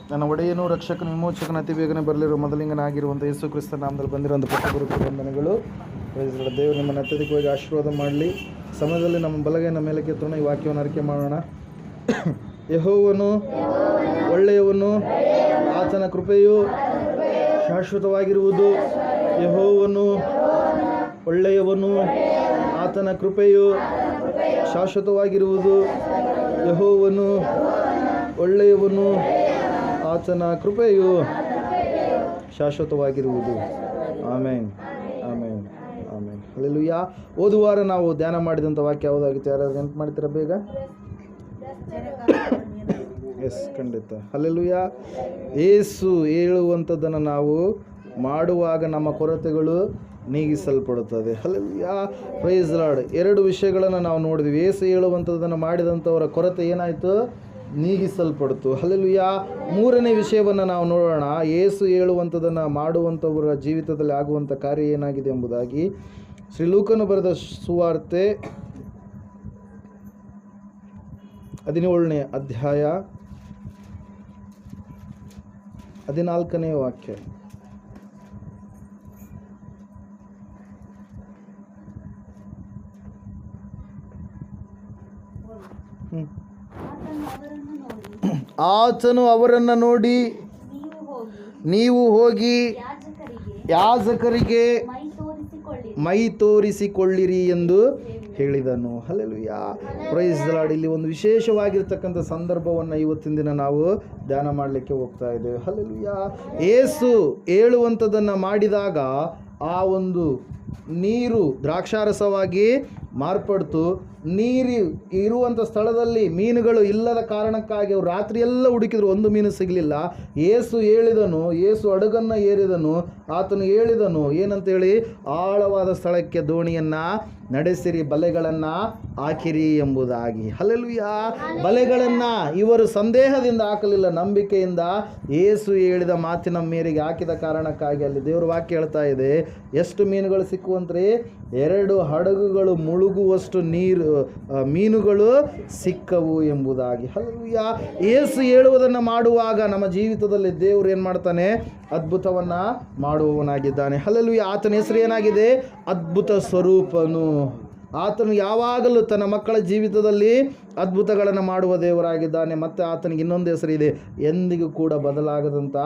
ನನ್ನ ಒಡೆಯನು ರಕ್ಷಕನ ವಿಮೋಚಕನ ಅತಿ ಬೇಗನೆ ಬರಲಿರುವ ಮೊದಲಿಂಗನಾಗಿರುವಂಥ ಯೇಸು ಕ್ರಿಸ್ತ ನಾಮದಲ್ಲಿ ಬಂದಿರುವಂಥ ಪುಟ್ಟ ವಂದನೆಗಳು. ದೇವರು ನಿಮ್ಮನ್ನು ಅತ್ಯಧಿಕವಾಗಿ ಆಶೀರ್ವಾದ ಮಾಡಲಿ. ಸಮಯದಲ್ಲಿ ನಮ್ಮ ಬಲಗೈನ ಮೇಲೆ ಕೆತ್ತೋಣ. ಈ ವಾಕ್ಯವನ್ನು ಅರಿಕೆ ಮಾಡೋಣ. ಯೆಹೋವನು ಒಳ್ಳೆಯವನು, ಆತನ ಕೃಪೆಯು ಶಾಶ್ವತವಾಗಿರುವುದು. ಯೆಹೋವನು ಒಳ್ಳೆಯವನು, ಆತನ ಕೃಪೆಯು ಶಾಶ್ವತವಾಗಿರುವುದು. ಯೆಹೋವನು ಒಳ್ಳೆಯವನು, ಆತನ ಕೃಪೆಯು ಶಾಶ್ವತವಾಗಿರುವುದು. ಆಮೇನ್, ಆಮೇನ್, ಆಮೇನ್. ಹಲ್ಲೆಲೂಯಾ. ಓದುವಾರ ನಾವು ಧ್ಯಾನ ಮಾಡಿದಂಥ ವಾಕ್ಯ ಯಾವುದಾಗಿತ್ತು? ಯಾರಾದ್ರೂ ನೆನಪು ಮಾಡ್ತೀರಾ ಬೇಗ? ಎಸ್, ಖಂಡಿತ. ಹಲ್ಲೆಲೂಯಾ. ಯೇಸು ಹೇಳುವಂಥದ್ದನ್ನು ನಾವು ಮಾಡುವಾಗ ನಮ್ಮ ಕೊರತೆಗಳು ನೀಗಿಸಲ್ಪಡುತ್ತದೆ. ಹಲ್ಲೆಲೂಯಾ. Praise lord. ಎರಡು ವಿಷಯಗಳನ್ನು ನಾವು ನೋಡಿದ್ವಿ. ಯೇಸು ಹೇಳುವಂಥದ್ದನ್ನು ಮಾಡಿದಂಥವರ ಕೊರತೆ ಏನಾಯಿತು? ನೀಗಿಸಲ್ಪಡ್ತು. ಹಲ್ಲೆಲೂಯಾ. ಮೂರನೇ ವಿಷಯವನ್ನು ನಾವು ನೋಡೋಣ. ಯೇಸು ಹೇಳುವಂಥದ್ದನ್ನು ಮಾಡುವಂಥವರ ಜೀವಿತದಲ್ಲಿ ಆಗುವಂಥ ಕಾರ್ಯ ಏನಾಗಿದೆ ಎಂಬುದಾಗಿ. ಶ್ರೀ ಲೂಕನು ಬರೆದ ಸುವಾರ್ತೆ 17ನೇ ಅಧ್ಯಾಯ 14ನೇ ವಾಕ್ಯ. ಆತನು ಅವರನ್ನು ನೋಡಿ, ನೀವು ಹೋಗಿ ಯಾಜಕರಿಗೆ ಮೈ ತೋರಿಸಿಕೊಳ್ಳಿರಿ ಎಂದು ಹೇಳಿದನು. ಹಲ್ಲೆಲೂಯಾ. Praise the lord. ಇಲ್ಲಿ ಒಂದು ವಿಶೇಷವಾಗಿರ್ತಕ್ಕಂಥ ಸಂದರ್ಭವನ್ನು ಇವತ್ತಿನ ದಿನ ನಾವು ಧ್ಯಾನ ಮಾಡಲಿಕ್ಕೆ ಹೋಗ್ತಾ ಇದ್ದೇವೆ. ಹಲ್ಲೆಲೂಯಾ. ಯೇಸು ಹೇಳುವಂಥದ್ದನ್ನು ಮಾಡಿದಾಗ ಆ ಒಂದು ನೀರು ದ್ರಾಕ್ಷಾರಸವಾಗಿ ಮಾರ್ಪಡ್ತು. ನೀರು ಇರುವಂಥ ಸ್ಥಳದಲ್ಲಿ ಮೀನುಗಳು ಇಲ್ಲದ ಕಾರಣಕ್ಕಾಗಿ ಅವರು ರಾತ್ರಿಯೆಲ್ಲ ಹುಡುಕಿದ್ರು, ಒಂದು ಮೀನು ಸಿಗಲಿಲ್ಲ. ಯೇಸು ಹೇಳಿದನು, ಯೇಸು ಹಡಗನ್ನು ಏರಿದನು. ಆತನು ಹೇಳಿದನು ಏನಂತೇಳಿ? ಆಳವಾದ ಸ್ಥಳಕ್ಕೆ ದೋಣಿಯನ್ನು ನಡೆಸಿರಿ, ಬಲೆಗಳನ್ನು ಹಾಕಿರಿ ಎಂಬುದಾಗಿ. ಹಲ್ಲೆಲೂಯಾ. ಬಲೆಗಳನ್ನು ಇವರು ಸಂದೇಹದಿಂದ ಹಾಕಲಿಲ್ಲ, ನಂಬಿಕೆಯಿಂದ ಯೇಸು ಹೇಳಿದ ಮಾತಿನ ಮೇರೆಗೆ ಹಾಕಿದ ಕಾರಣಕ್ಕಾಗಿ ಅಲ್ಲಿ ದೇವರ ವಾಕ್ಯ ಹೇಳ್ತಾ ಇದೆ, ಎಷ್ಟು ಮೀನುಗಳು ಸಿಕ್ಕುವಂತ್ರಿ? 2 ಹಡಗುಗಳು ಮುಳುಗುವಷ್ಟು ಮೀನುಗಳು ಸಿಕ್ಕವು ಎಂಬುದಾಗಿ. ಹಲ್ಲೆಲೂಯಾ. ಯೇಸು ಹೇಳುವುದನ್ನು ಮಾಡುವಾಗ ನಮ್ಮ ಜೀವಿತದಲ್ಲಿ ದೇವರು ಏನು ಮಾಡ್ತಾನೆ? ಅದ್ಭುತವನ್ನು ಮಾಡುವವನಾಗಿದ್ದಾನೆ. ಹಲ್ಲೆಲೂಯಾ. ಆತನ ಹೆಸರು ಏನಾಗಿದೆ? ಅದ್ಭುತ ಸ್ವರೂಪನು. ಆತನು ಯಾವಾಗಲೂ ತನ್ನ ಮಕ್ಕಳ ಜೀವಿತದಲ್ಲಿ ಅದ್ಭುತಗಳನ್ನು ಮಾಡುವ ದೇವರಾಗಿದ್ದಾನೆ. ಮತ್ತು ಆತನಿಗೆ ಇನ್ನೊಂದು ಹೆಸರಿದೆ, ಎಂದಿಗೂ ಕೂಡ ಬದಲಾಗದಂಥ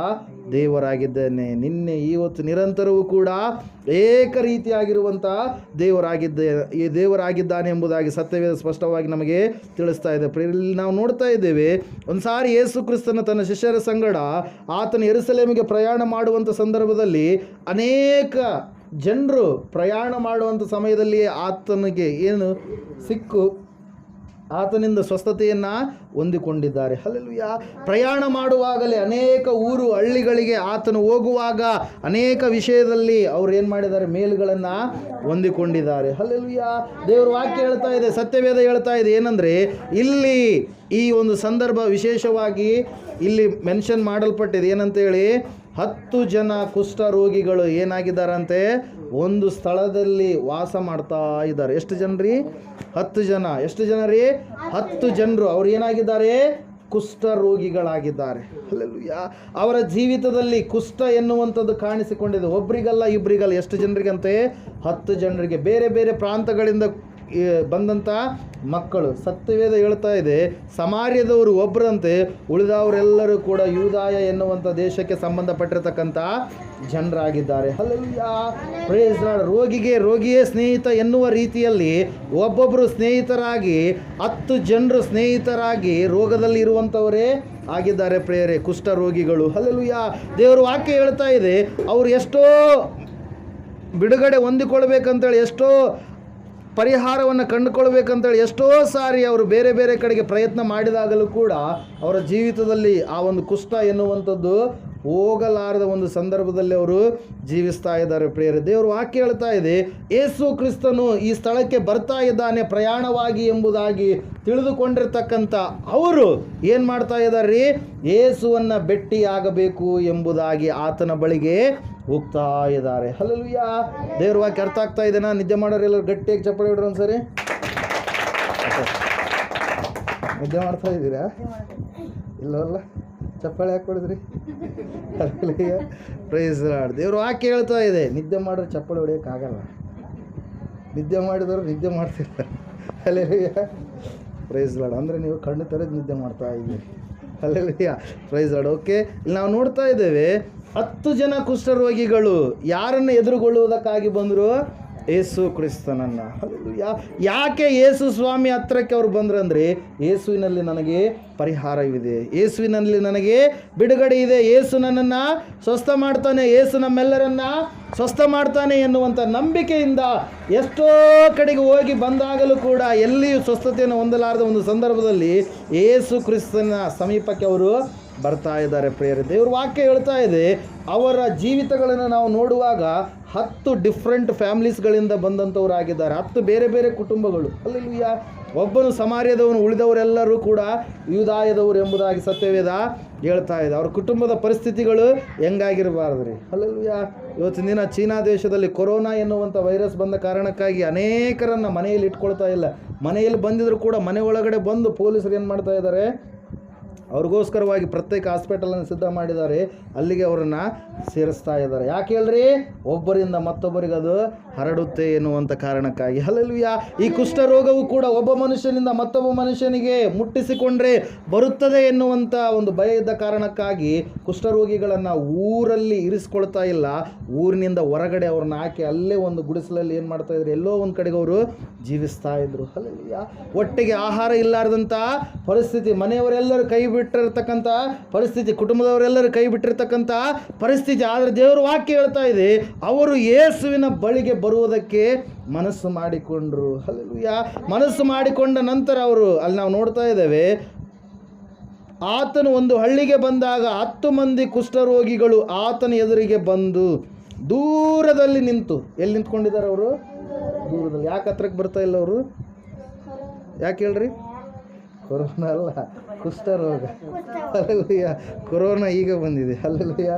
ದೇವರಾಗಿದ್ದಾನೆ. ನಿನ್ನೆ ಇವತ್ತು ನಿರಂತರವೂ ಕೂಡ ಏಕ ರೀತಿಯಾಗಿರುವಂಥ ದೇವರಾಗಿದ್ದಾನೆ ಎಂಬುದಾಗಿ ಸತ್ಯವೇದ ಸ್ಪಷ್ಟವಾಗಿ ನಮಗೆ ತಿಳಿಸ್ತಾ ಇದೆ. ಇಲ್ಲಿ ನಾವು ನೋಡ್ತಾ ಇದ್ದೇವೆ, ಒಂದು ಸಾರಿ ಯೇಸು ಕ್ರಿಸ್ತನ ತನ್ನ ಶಿಷ್ಯರ ಸಂಗಡ ಆತನ ಯೆರೂಸಲೇಮಿಗೆ ಪ್ರಯಾಣ ಮಾಡುವಂಥ ಸಂದರ್ಭದಲ್ಲಿ ಅನೇಕ ಜನರು ಪ್ರಯಾಣ ಮಾಡುವಂಥ ಸಮಯದಲ್ಲಿ ಆತನಿಗೆ ಏನು ಸಿಕ್ಕು ಆತನಿಂದ ಸ್ವಸ್ಥತೆಯನ್ನು ಹೊಂದಿಕೊಂಡಿದ್ದಾರೆ. ಹಲ್ಲೆಲೂಯಾ. ಪ್ರಯಾಣ ಮಾಡುವಾಗಲೇ ಅನೇಕ ಊರು ಹಳ್ಳಿಗಳಿಗೆ ಆತನು ಹೋಗುವಾಗ ಅನೇಕ ವಿಷಯದಲ್ಲಿ ಅವ್ರು ಏನು ಮಾಡಿದ್ದಾರೆ? ಮೇಲುಗಳನ್ನು ಹೊಂದಿಕೊಂಡಿದ್ದಾರೆ. ಹಲ್ಲೆಲೂಯಾ. ದೇವರ ವಾಕ್ಯ ಹೇಳ್ತಾ ಇದೆ, ಸತ್ಯವೇದ ಹೇಳ್ತಾ ಇದೆ ಏನಂದರೆ, ಇಲ್ಲಿ ಈ ಒಂದು ಸಂದರ್ಭ ವಿಶೇಷವಾಗಿ ಇಲ್ಲಿ ಮೆನ್ಷನ್ ಮಾಡಲ್ಪಟ್ಟಿದೆ. ಏನಂತೇಳಿ? 10 ಜನ ಕುಷ್ಠರೋಗಿಗಳು ಏನಾಗಿದ್ದಾರಂತೆ? ಒಂದು ಸ್ಥಳದಲ್ಲಿ ವಾಸ ಮಾಡ್ತಾ ಇದ್ದಾರೆ. ಎಷ್ಟು ಜನರಿ? 10 ಜನ. ಎಷ್ಟು ಜನ ರೀ? 10 ಜನರು. ಅವ್ರು ಏನಾಗಿದ್ದಾರೆ? ಕುಷ್ಠರೋಗಿಗಳಾಗಿದ್ದಾರೆ. ಹಲ್ಲೆಲೂಯಾ. ಅವರ ಜೀವಿತದಲ್ಲಿ ಕುಷ್ಠ ಎನ್ನುವಂಥದ್ದು ಕಾಣಿಸಿಕೊಂಡಿದೆ. ಒಬ್ರಿಗಲ್ಲ, ಇಬ್ಬರಿಗಲ್ಲ. ಎಷ್ಟು ಜನರಿಗಂತೆ? 10 ಜನರಿಗೆ. ಬೇರೆ ಬೇರೆ ಪ್ರಾಂತಗಳಿಂದ ಬಂದಂಥ ಮಕ್ಕಳು. ಸತ್ಯವೇದ ಹೇಳ್ತಾ ಇದೆ, ಸಮಾರ್ಯದವರು ಒಬ್ಬರಂತೆ, ಉಳಿದವರೆಲ್ಲರೂ ಕೂಡ ಯೂದಾಯ ಎನ್ನುವಂಥ ದೇಶಕ್ಕೆ ಸಂಬಂಧಪಟ್ಟಿರತಕ್ಕಂಥ ಜನರಾಗಿದ್ದಾರೆ. ಹಲ್ಲೆಲೂಯಾ. Praise Lord. ರೋಗಿಯೇ ಸ್ನೇಹಿತ ಎನ್ನುವ ರೀತಿಯಲ್ಲಿ ಒಬ್ಬೊಬ್ಬರು ಸ್ನೇಹಿತರಾಗಿ 10 ಜನರು ಸ್ನೇಹಿತರಾಗಿ ರೋಗದಲ್ಲಿ ಇರುವಂಥವರೇ ಆಗಿದ್ದಾರೆ ಪ್ರೇರೆ, ಕುಷ್ಠರೋಗಿಗಳು. ಹಲ್ಲೆಲೂಯಾ. ದೇವರ ವಾಕ್ಯ ಹೇಳ್ತಾ ಇದೆ, ಅವರು ಎಷ್ಟೋ ಬಿಡುಗಡೆ ಹೊಂದಿಕೊಳ್ಬೇಕಂತೇಳಿ, ಎಷ್ಟೋ ಪರಿಹಾರವನ್ನು ಕಂಡುಕೊಳ್ಬೇಕಂತೇಳಿ ಎಷ್ಟೋ ಸಾರಿ ಅವರು ಬೇರೆ ಬೇರೆ ಕಡೆಗೆ ಪ್ರಯತ್ನ ಮಾಡಿದಾಗಲೂ ಕೂಡ ಅವರ ಜೀವಿತದಲ್ಲಿ ಆ ಒಂದು ಕುಷ್ಠ ಎನ್ನುವಂಥದ್ದು ಹೋಗಲಾರದ ಒಂದು ಸಂದರ್ಭದಲ್ಲಿ ಅವರು ಜೀವಿಸ್ತಾ ಇದ್ದಾರೆ ಪ್ರಿಯರೇ. ದೇವರು ವಾಕ್ಯ ಹೇಳ್ತಾ ಇದೆ, ಯೇಸು ಕ್ರಿಸ್ತನು ಈ ಸ್ಥಳಕ್ಕೆ ಬರ್ತಾ ಇದ್ದಾನೆ ಪ್ರಯಾಣವಾಗಿ ಎಂಬುದಾಗಿ ತಿಳಿದುಕೊಂಡಿರ್ತಕ್ಕಂಥ ಅವರು ಏನು ಮಾಡ್ತಾ ಇದ್ದಾರೆ ರೀ? ಯೇಸುವನ್ನು ಭೇಟಿಯಾಗಬೇಕು ಎಂಬುದಾಗಿ ಆತನ ಬಳಿಗೆ ಹೋಗ್ತಾ ಇದ್ದಾರೆ. ಹಲ್ಲೆಲೂಯಾ. ದೇವ್ರ ವಾಕ್ಯ ಅರ್ಥ ಆಗ್ತಾ ಇದೆನಾ? ನಿದ್ದೆ ಮಾಡೋರೆಲ್ಲರೂ ಗಟ್ಟಿಯಾಗಿ ಚಪ್ಪಲಿ ಹೊಡ್ರಿ ಒಂದ್ಸರಿ. ನಿದ್ದೆ ಮಾಡ್ತಾ ಇದ್ದೀರಾ? ಇಲ್ಲವಲ್ಲ? ಚಪ್ಪಾಳೆ ಯಾಕೆ ಹೊಡೆದ್ರಿ? Price lord. ದೇವ್ರ ವಾಕ್ಯ ಹೇಳ್ತಾ ಇದೆ, ನಿದ್ದೆ ಮಾಡಿದ್ರೆ ಚಪ್ಪಾಳೆ ಹೊಡೆಯೋಕ್ಕಾಗಲ್ಲ. ನಿದ್ದೆ ಮಾಡಿದವರು ನಿದ್ದೆ ಮಾಡ್ತಿರ್ತಾರೆ. ಹಲ್ಲೆಲೂಯಾ. Praise lord. ಅಂದರೆ ನೀವು ಕಣ್ಣು ತೆರೆದು ನಿದ್ದೆ ಮಾಡ್ತಾ ಇದ್ದೀರಿ. ಹಲ್ಲೆಲೂಯಾ. Praise lord. ಓಕೆ, ಇಲ್ಲಿ ನಾವು ನೋಡ್ತಾ ಇದ್ದೇವೆ 10 ಜನ ಕುಷ್ಠರೋಗಿಗಳು ಯಾರನ್ನು ಎದುರುಗೊಳ್ಳುವುದಕ್ಕಾಗಿ ಬಂದರು? ಯೇಸು ಕ್ರಿಸ್ತನನ್ನು. ಹಲ್ಲೆಲೂಯಾ. ಯಾಕೆ ಯೇಸು ಸ್ವಾಮಿ ಹತ್ರಕ್ಕೆ ಅವ್ರು ಬಂದ್ರಂದರೆ, ಯೇಸುವಿನಲ್ಲಿ ನನಗೆ ಪರಿಹಾರವಿದೆ, ಯೇಸುವಿನಲ್ಲಿ ನನಗೆ ಬಿಡುಗಡೆ ಇದೆ, ಯೇಸು ನನ್ನನ್ನು ಸ್ವಸ್ಥ ಮಾಡ್ತಾನೆ, ಯೇಸು ನಮ್ಮೆಲ್ಲರನ್ನ ಸ್ವಸ್ಥ ಮಾಡ್ತಾನೆ ಎನ್ನುವಂಥ ನಂಬಿಕೆಯಿಂದ ಎಷ್ಟೋ ಕಡೆಗೆ ಹೋಗಿ ಬಂದಾಗಲೂ ಕೂಡ ಎಲ್ಲಿಯೂ ಸ್ವಸ್ಥತೆಯನ್ನು ಹೊಂದಲಾರದ ಒಂದು ಸಂದರ್ಭದಲ್ಲಿ ಯೇಸು ಕ್ರಿಸ್ತನ ಸಮೀಪಕ್ಕೆ ಅವರು ಬರ್ತಾ ಇದ್ದಾರೆ. ಪ್ರಿಯರೇ, ದೇವ್ರ ವಾಕ್ಯ ಹೇಳ್ತಾ ಇದೆ, ಅವರ ಜೀವಿತಗಳನ್ನು ನಾವು ನೋಡುವಾಗ 10 ಡಿಫ್ರೆಂಟ್ ಫ್ಯಾಮಿಲೀಸ್ಗಳಿಂದ ಬಂದಂಥವರಾಗಿದ್ದಾರೆ. 10 ಬೇರೆ ಬೇರೆ ಕುಟುಂಬಗಳು. ಹಲ್ಲೆಲೂಯಾ. ಒಬ್ಬನು ಸಮಾರ್ಯದವನು, ಉಳಿದವರೆಲ್ಲರೂ ಕೂಡ ಯೂದಾಯದವರು ಎಂಬುದಾಗಿ ಸತ್ಯವೇದ ಹೇಳ್ತಾ ಇದೆ. ಅವ್ರ ಕುಟುಂಬದ ಪರಿಸ್ಥಿತಿಗಳು ಹೆಂಗಾಗಿರಬಾರ್ದು ರೀ. ಹಲ್ಲೆಲೂಯಾ. ಇವತ್ತಿನ ದಿನ ಚೀನಾ ದೇಶದಲ್ಲಿ ಕೊರೋನಾ ಎನ್ನುವಂಥ ವೈರಸ್ ಬಂದ ಕಾರಣಕ್ಕಾಗಿ ಅನೇಕರನ್ನು ಮನೆಯಲ್ಲಿ ಇಟ್ಕೊಳ್ತಾ ಇಲ್ಲ. ಮನೆಯಲ್ಲಿ ಬಂದಿದ್ರು ಕೂಡ ಮನೆ ಒಳಗಡೆ ಬಂದು ಪೊಲೀಸರು ಏನು ಮಾಡ್ತಾ ಇದ್ದಾರೆ, ಅವ್ರಿಗೋಸ್ಕರವಾಗಿ ಪ್ರತ್ಯೇಕ ಹಾಸ್ಪಿಟಲನ್ನು ಸಿದ್ಧ ಮಾಡಿದ್ದಾರೆ, ಅಲ್ಲಿಗೆ ಅವರನ್ನು ಸೇರಿಸ್ತಾ ಇದ್ದಾರೆ. ಯಾಕೆ ಹೇಳ್ರಿ? ಒಬ್ಬರಿಂದ ಮತ್ತೊಬ್ಬರಿಗೆ ಅದು ಹರಡುತ್ತೆ ಎನ್ನುವಂಥ ಕಾರಣಕ್ಕಾಗಿ. ಹಲ್ಲೆಲೂಯಾ. ಈ ಕುಷ್ಠರೋಗವು ಕೂಡ ಒಬ್ಬ ಮನುಷ್ಯನಿಂದ ಮತ್ತೊಬ್ಬ ಮನುಷ್ಯನಿಗೆ ಮುಟ್ಟಿಸಿಕೊಂಡ್ರೆ ಬರುತ್ತದೆ ಎನ್ನುವಂಥ ಒಂದು ಭಯ ಇದ್ದ ಕಾರಣಕ್ಕಾಗಿ ಕುಷ್ಠರೋಗಿಗಳನ್ನು ಊರಲ್ಲಿ ಇರಿಸ್ಕೊಳ್ತಾ ಇಲ್ಲ, ಊರಿನಿಂದ ಹೊರಗಡೆ ಅವ್ರನ್ನ ಹಾಕಿ ಅಲ್ಲೇ ಒಂದು ಗುಡಿಸಲಲ್ಲಿ ಏನು ಮಾಡ್ತಾ ಇದ್ರು, ಎಲ್ಲೋ ಒಂದು ಕಡೆಗೆ ಅವರು ಜೀವಿಸ್ತಾ ಇದ್ರು. ಹಲ್ಲೆಲೂಯಾ. ಒಟ್ಟಿಗೆ ಆಹಾರ ಇಲ್ಲಾರ್ದಂಥ ಪರಿಸ್ಥಿತಿ, ಮನೆಯವರೆಲ್ಲರೂ ಕೈ ಬಿಟ್ಟಿರ್ತಕ್ಕಂಥ ಪರಿಸ್ಥಿತಿ, ಕುಟುಂಬದವರೆಲ್ಲರೂ ಕೈ ಬಿಟ್ಟಿರ್ತಕ್ಕಂಥ ಪರಿಸ್ಥಿತಿ. ಆದರೆ ದೇವರ ವಾಕ್ಯ ಹೇಳ್ತಾ ಇದೆ, ಅವರು ಯೇಸುವಿನ ಬಳಿಗೆ ಬರುವುದಕ್ಕೆ ಮನಸ್ಸು ಮಾಡಿಕೊಂಡ್ರು. ಹಲ್ಲೆಲೂಯಾ. ಮನಸ್ಸು ಮಾಡಿಕೊಂಡ ನಂತರ ಅವರು, ಅಲ್ಲಿ ನಾವು ನೋಡ್ತಾ ಇದ್ದೇವೆ, ಆತನು ಒಂದು ಹಳ್ಳಿಗೆ ಬಂದಾಗ 10 ಮಂದಿ ಕುಷ್ಠರೋಗಿಗಳು ಆತನ ಎದುರಿಗೆ ಬಂದು ದೂರದಲ್ಲಿ ನಿಂತು, ಎಲ್ಲಿ ನಿಂತ್ಕೊಂಡಿದ್ದಾರೆ ಅವರು? ದೂರದಲ್ಲಿ. ಯಾಕೆ ಹತ್ರಕ್ಕೆ ಬರ್ತಾ ಇಲ್ಲ ಅವರು? ಯಾಕೆ ಹೇಳ್ರಿ? ಕೊರೋನಾ ಅಲ್ಲ, ಕುಷ್ಠರೋಗ. ಹಲ್ಲೆಲೂಯಾ. ಕೊರೋನಾ ಈಗ ಬಂದಿದೆ. Hallelujah.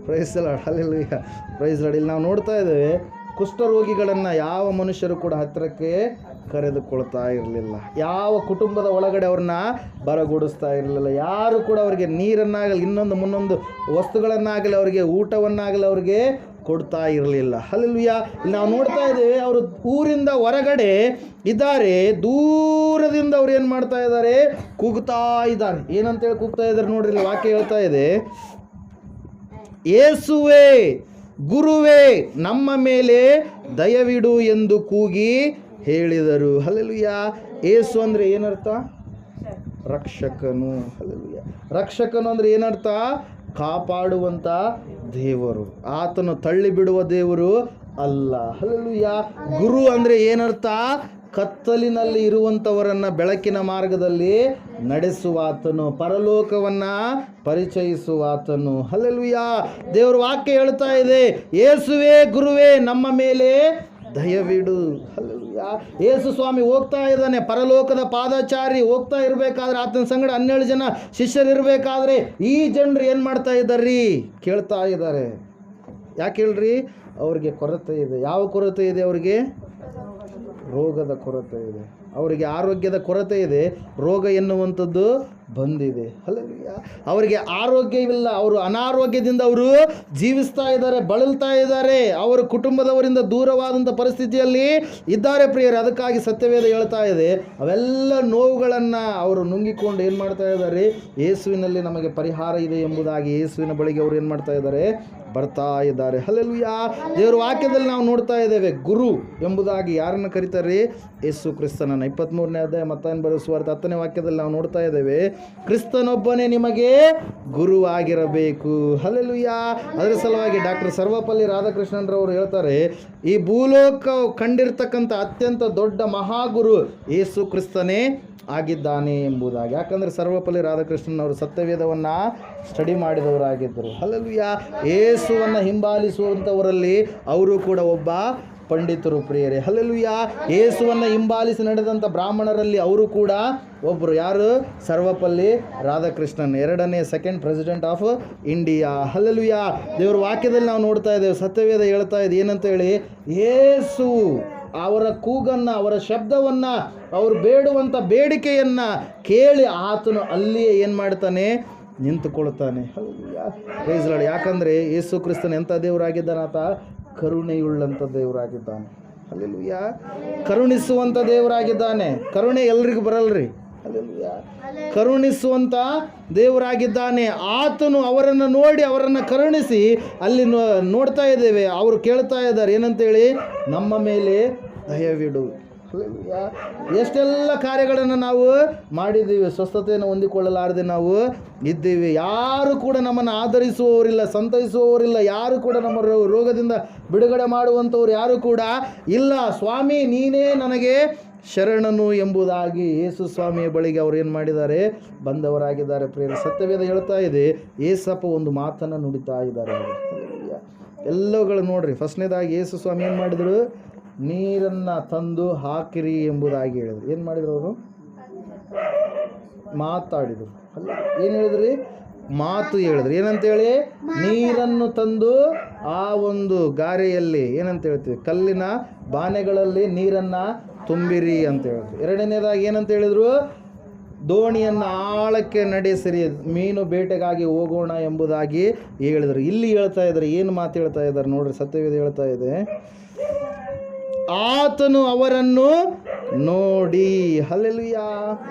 Praise lord. Hallelujah. Praise lord. ಇಲ್ಲಿ ನಾವು ನೋಡ್ತಾ ಇದ್ದೇವೆ, ಕುಷ್ಠರೋಗಿಗಳನ್ನು ಯಾವ ಮನುಷ್ಯರು ಕೂಡ ಹತ್ತಿರಕ್ಕೆ ಕರೆದುಕೊಳ್ತಾ ಇರಲಿಲ್ಲ. ಯಾವ ಕುಟುಂಬದ ಒಳಗಡೆ ಅವ್ರನ್ನ ಬರಗೂಡಿಸ್ತಾ ಇರಲಿಲ್ಲ. ಯಾರು ಕೂಡ ಅವರಿಗೆ ನೀರನ್ನಾಗಲಿ ಇನ್ನೊಂದು ಮುನ್ನೊಂದು ವಸ್ತುಗಳನ್ನಾಗಲಿ ಅವರಿಗೆ ಊಟವನ್ನಾಗಲಿ ಅವರಿಗೆ ಕೊಡ್ತಾ ಇರಲಿಲ್ಲ. ಹಲ್ಲೆಲೂಯಾ. ಇಲ್ಲಿ ನಾವು ನೋಡ್ತಾ ಇದ್ದೇವೆ, ಅವರು ಊರಿಂದ ಹೊರಗಡೆ ಇದ್ದಾರೆ, ದೂರದಿಂದ ಅವ್ರು ಏನು ಮಾಡ್ತಾ ಇದ್ದಾರೆ, ಕೂಗ್ತಾ ಇದ್ದಾರೆ. ಏನಂತೇಳಿ ಕೂಗ್ತಾ ಇದ್ದಾರೆ ನೋಡ್ರಿ, ಇಲ್ಲಿ ವಾಕ್ಯ ಹೇಳ್ತಾ ಇದೆ, ಯೇಸುವೇ ಗುರುವೇ ನಮ್ಮ ಮೇಲೆ ದಯವಿಡು ಎಂದು ಕೂಗಿ ಹೇಳಿದರು. ಹಲ್ಲೆಲೂಯಾ. ಯೇಸು ಅಂದರೆ ಏನರ್ಥ? ರಕ್ಷಕನು. ಹಲ್ಲೆಲೂಯಾ. ರಕ್ಷಕನು ಅಂದರೆ ಏನರ್ಥ? ಕಾಪಾಡುವಂಥ ದೇವರು. ಆತನು ತಳ್ಳಿ ಬಿಡುವ ದೇವರು ಅಲ್ಲ. ಹಲ್ಲೆಲೂಯಾ. ಗುರು ಅಂದರೆ ಏನರ್ಥ? ಕತ್ತಲಿನಲ್ಲಿ ಇರುವಂಥವರನ್ನು ಬೆಳಕಿನ ಮಾರ್ಗದಲ್ಲಿ ನಡೆಸುವಾತನು, ಪರಲೋಕವನ್ನು ಪರಿಚಯಿಸುವಾತನು. ಹಲ್ಲೆಲೂಯಾ. ದೇವರ ವಾಕ್ಯ ಹೇಳ್ತಾ ಇದೆ, ಯೇಸುವೇ ಗುರುವೇ ನಮ್ಮ ಮೇಲೆ ದಯವಿಡು. ಹಲ್ಲೆಲೂಯಾ. ಯೇಸು ಸ್ವಾಮಿ ಹೋಗ್ತಾ ಇದ್ದಾನೆ, ಪರಲೋಕದ ಪಾದಚಾರಿ ಹೋಗ್ತಾ ಇರಬೇಕಾದ್ರೆ ಆತನ ಸಂಗಡ 12 ಜನ ಶಿಷ್ಯರು ಇರಬೇಕಾದ್ರೆ ಈ ಜನರು ಏನು ಮಾಡ್ತಾ ಇದ್ದಾರ್ರಿ? ಕೇಳ್ತಾ ಇದ್ದಾರೆ. ಯಾಕೆ ಹೇಳ್ರಿ? ಅವ್ರಿಗೆ ಕೊರತೆ ಇದೆ. ಯಾವ ಕೊರತೆ ಇದೆ ಅವರಿಗೆ? ರೋಗದ ಕೊರತೆ ಇದೆ. ಅವರಿಗೆ ಆರೋಗ್ಯದ ಕೊರತೆ ಇದೆ. ರೋಗ ಎನ್ನುವಂಥದ್ದು ಬಂದಿದೆ. ಹಲ್ಲೆಲೂಯಾ. ಅವರಿಗೆ ಆರೋಗ್ಯವಿಲ್ಲ, ಅವರು ಅನಾರೋಗ್ಯದಿಂದ ಅವರು ಜೀವಿಸ್ತಾ ಇದ್ದಾರೆ, ಬಳಲ್ತಾ ಇದ್ದಾರೆ, ಅವರು ಕುಟುಂಬದವರಿಂದ ದೂರವಾದಂಥ ಪರಿಸ್ಥಿತಿಯಲ್ಲಿ ಇದ್ದಾರೆ ಪ್ರಿಯರೇ. ಅದಕ್ಕಾಗಿ ಸತ್ಯವೇದ ಹೇಳ್ತಾ ಇದೆ, ಅವೆಲ್ಲ ನೋವುಗಳನ್ನು ಅವರು ನುಂಗಿಕೊಂಡು ಏನು ಮಾಡ್ತಾ ಇದ್ದಾರೆ? ಯೇಸುವಿನಲ್ಲಿ ನಮಗೆ ಪರಿಹಾರ ಇದೆ ಎಂಬುದಾಗಿ ಯೇಸುವಿನ ಬಳಿಗೆ ಅವರು ಏನು ಮಾಡ್ತಾ ಇದ್ದಾರೆ? ಬರ್ತಾ ಇದ್ದಾರೆ. ಹಲ್ಲೆಲೂಯಾ. ದೇವರ ವಾಕ್ಯದಲ್ಲಿ ನಾವು ನೋಡ್ತಾ ಇದ್ದೇವೆ, ಗುರು ಎಂಬುದಾಗಿ ಯಾರನ್ನು ಕರೀತಾರೆ? ಯೇಸು ಕ್ರಿಸ್ತನನ್ನು. 23ನೇ ಅಧ್ಯಾಯ ಮತ್ತಾಯನ ಬರೆದ ಸುವಾರ್ತೆ 10ನೇ ವಾಕ್ಯದಲ್ಲಿ ನಾವು ನೋಡ್ತಾ ಇದ್ದೇವೆ, ಕ್ರಿಸ್ತನೊಬ್ಬನೇ ನಿಮಗೆ ಗುರುವಾಗಿರಬೇಕು. ಹಲ್ಲೆಲೂಯಾ. ಅದರ ಸಲುವಾಗಿ ಡಾಕ್ಟರ್ ಸರ್ವಪಲ್ಲಿ ರಾಧಾಕೃಷ್ಣನ್ರವರು ಹೇಳ್ತಾರೆ, ಈ ಭೂಲೋಕ ಕಂಡಿರ್ತಕ್ಕಂಥ ಅತ್ಯಂತ ದೊಡ್ಡ ಮಹಾಗುರು ಯೇಸು ಕ್ರಿಸ್ತನೇ ಆಗಿದ್ದಾನೆ ಎಂಬುದಾಗಿ. ಯಾಕಂದರೆ ಸರ್ವಪಲ್ಲಿ ರಾಧಾಕೃಷ್ಣನ್ ಅವರು ಸತ್ಯವೇದವನ್ನು ಸ್ಟಡಿ ಮಾಡಿದವರಾಗಿದ್ದರು. ಹಲ್ಲೆಲೂಯಾ. ಯೇಸುವನ್ನು ಹಿಂಬಾಲಿಸುವಂಥವರಲ್ಲಿ ಅವರು ಕೂಡ ಒಬ್ಬ ಪಂಡಿತರು ಪ್ರಿಯರೇ. ಹಲ್ಲೆಲೂಯಾ. ಯೇಸುವನ್ನು ಹಿಂಬಾಲಿಸಿ ನಡೆದಂಥ ಬ್ರಾಹ್ಮಣರಲ್ಲಿ ಅವರು ಕೂಡ ಒಬ್ಬರು. ಯಾರು? ಸರ್ವಪಲ್ಲಿ ರಾಧಾಕೃಷ್ಣನ್, 2ನೇ second president of India. Hallelujah. ದೇವರ ವಾಕ್ಯದಲ್ಲಿ ನಾವು ನೋಡ್ತಾ ಇದ್ದೇವೆ, ಸತ್ಯವೇದ ಹೇಳ್ತಾ ಇದೆ ಏನಂತ ಹೇಳಿ, ಯೇಸು ಅವರ ಕೂಗನ್ನು, ಅವರ ಶಬ್ದವನ್ನು, ಅವರು ಬೇಡುವಂಥ ಬೇಡಿಕೆಯನ್ನು ಕೇಳಿ ಆತನು ಅಲ್ಲಿಯೇ ಏನು ಮಾಡ್ತಾನೆ? ನಿಂತುಕೊಳ್ತಾನೆ. Praise Lord. ಯಾಕಂದರೆ ಯೇಸು ಕ್ರಿಸ್ತನ ಎಂಥ ದೇವರಾಗಿದ್ದಾನೆ? ಆತ ಕರುಣೆಯುಳ್ಳಂಥ ದೇವರಾಗಿದ್ದಾನೆ. ಹಲ್ಲೆಲೂಯಾ. ಕರುಣಿಸುವಂಥ ದೇವರಾಗಿದ್ದಾನೆ. ಕರುಣೆ ಎಲ್ರಿಗೂ ಬರಲ್ರಿ. ಹಲ್ಲೆಲೂಯಾ. ಕರುಣಿಸುವಂಥ ದೇವರಾಗಿದ್ದಾನೆ. ಆತನು ಅವರನ್ನು ನೋಡಿ ಅವರನ್ನು ಕರುಣಿಸಿ ಅಲ್ಲಿ ನೋಡ್ತಾ ಇದ್ದೇವೆ. ಅವರು ಕೇಳ್ತಾ ಇದ್ದಾರೆ ಏನಂತೇಳಿ, ನಮ್ಮ ಮೇಲೆ ದಯವಿಡು. ಹಲ್ಲೆಲೂಯಾ. ಎಷ್ಟೆಲ್ಲ ಕಾರ್ಯಗಳನ್ನು ನಾವು ಮಾಡಿದ್ದೀವಿ, ಸ್ವಸ್ಥತೆಯನ್ನು ಹೊಂದಿಕೊಳ್ಳಲಾರದೆ ನಾವು ಇದ್ದೀವಿ. ಯಾರು ಕೂಡ ನಮ್ಮನ್ನು ಆಧರಿಸುವವರಿಲ್ಲ, ಸಂತೈಸುವವರಿಲ್ಲ. ಯಾರು ಕೂಡ ನಮ್ಮ ರೋಗದಿಂದ ಬಿಡುಗಡೆ ಮಾಡುವಂಥವ್ರು ಯಾರು ಕೂಡ ಇಲ್ಲ. ಸ್ವಾಮಿ ನೀನೇ ನನಗೆ ಶರಣನು ಎಂಬುದಾಗಿ ಯೇಸು ಸ್ವಾಮಿಯ ಬಳಿಗೆ ಅವರು ಏನು ಮಾಡಿದ್ದಾರೆ? ಬಂದವರಾಗಿದ್ದಾರೆ. ಪ್ರಿಯರೇ, ಸತ್ಯವೇದ ಹೇಳ್ತಾ ಇದೆ, ಏಸಪ್ಪ ಒಂದು ಮಾತನ್ನು ನುಡಿತಾ ಇದ್ದಾರೆ. ಎಲ್ಲಗಳು ನೋಡ್ರಿ. ಫಸ್ಟ್ನೇದಾಗಿ ಯೇಸು ಸ್ವಾಮಿ ಏನು ಮಾಡಿದರು? ನೀರನ್ನು ತಂದು ಹಾಕಿರಿ ಎಂಬುದಾಗಿ ಹೇಳಿದರು. ಏನು ಮಾಡಿದ್ರು ಅವರು? ಮಾತಾಡಿದರು. ಅಲ್ಲ, ಏನು ಹೇಳಿದ್ರಿ? ಮಾತು ಹೇಳಿದ್ರು. ಏನಂತೇಳಿ? ನೀರನ್ನು ತಂದು ಆ ಒಂದು ಗಾರೆಯಲ್ಲಿ ಏನಂತ ಹೇಳ್ತೀವಿ, ಕಲ್ಲಿನ ಬಾನೆಗಳಲ್ಲಿ ನೀರನ್ನು ತುಂಬಿರಿ ಅಂತ ಹೇಳಿದ್ರು. ಎರಡನೇದಾಗಿ ಏನಂತ ಹೇಳಿದ್ರು? ದೋಣಿಯನ್ನು ಆಳಕ್ಕೆ ನಡೆಸಿರಿ, ಮೀನು ಬೇಟೆಗಾಗಿ ಹೋಗೋಣ ಎಂಬುದಾಗಿ ಹೇಳಿದರು. ಇಲ್ಲಿ ಹೇಳ್ತಾ ಇದ್ದಾರೆ, ಏನು ಮಾತು ಹೇಳ್ತಾ ಇದ್ದಾರೆ ನೋಡ್ರಿ. ಸತ್ಯವೇದ ಹೇಳ್ತಾ ಇದೆ, ಆತನು ಅವರನ್ನು ನೋಡಿ. ಹಲ್ಲೆಲೂಯಾ.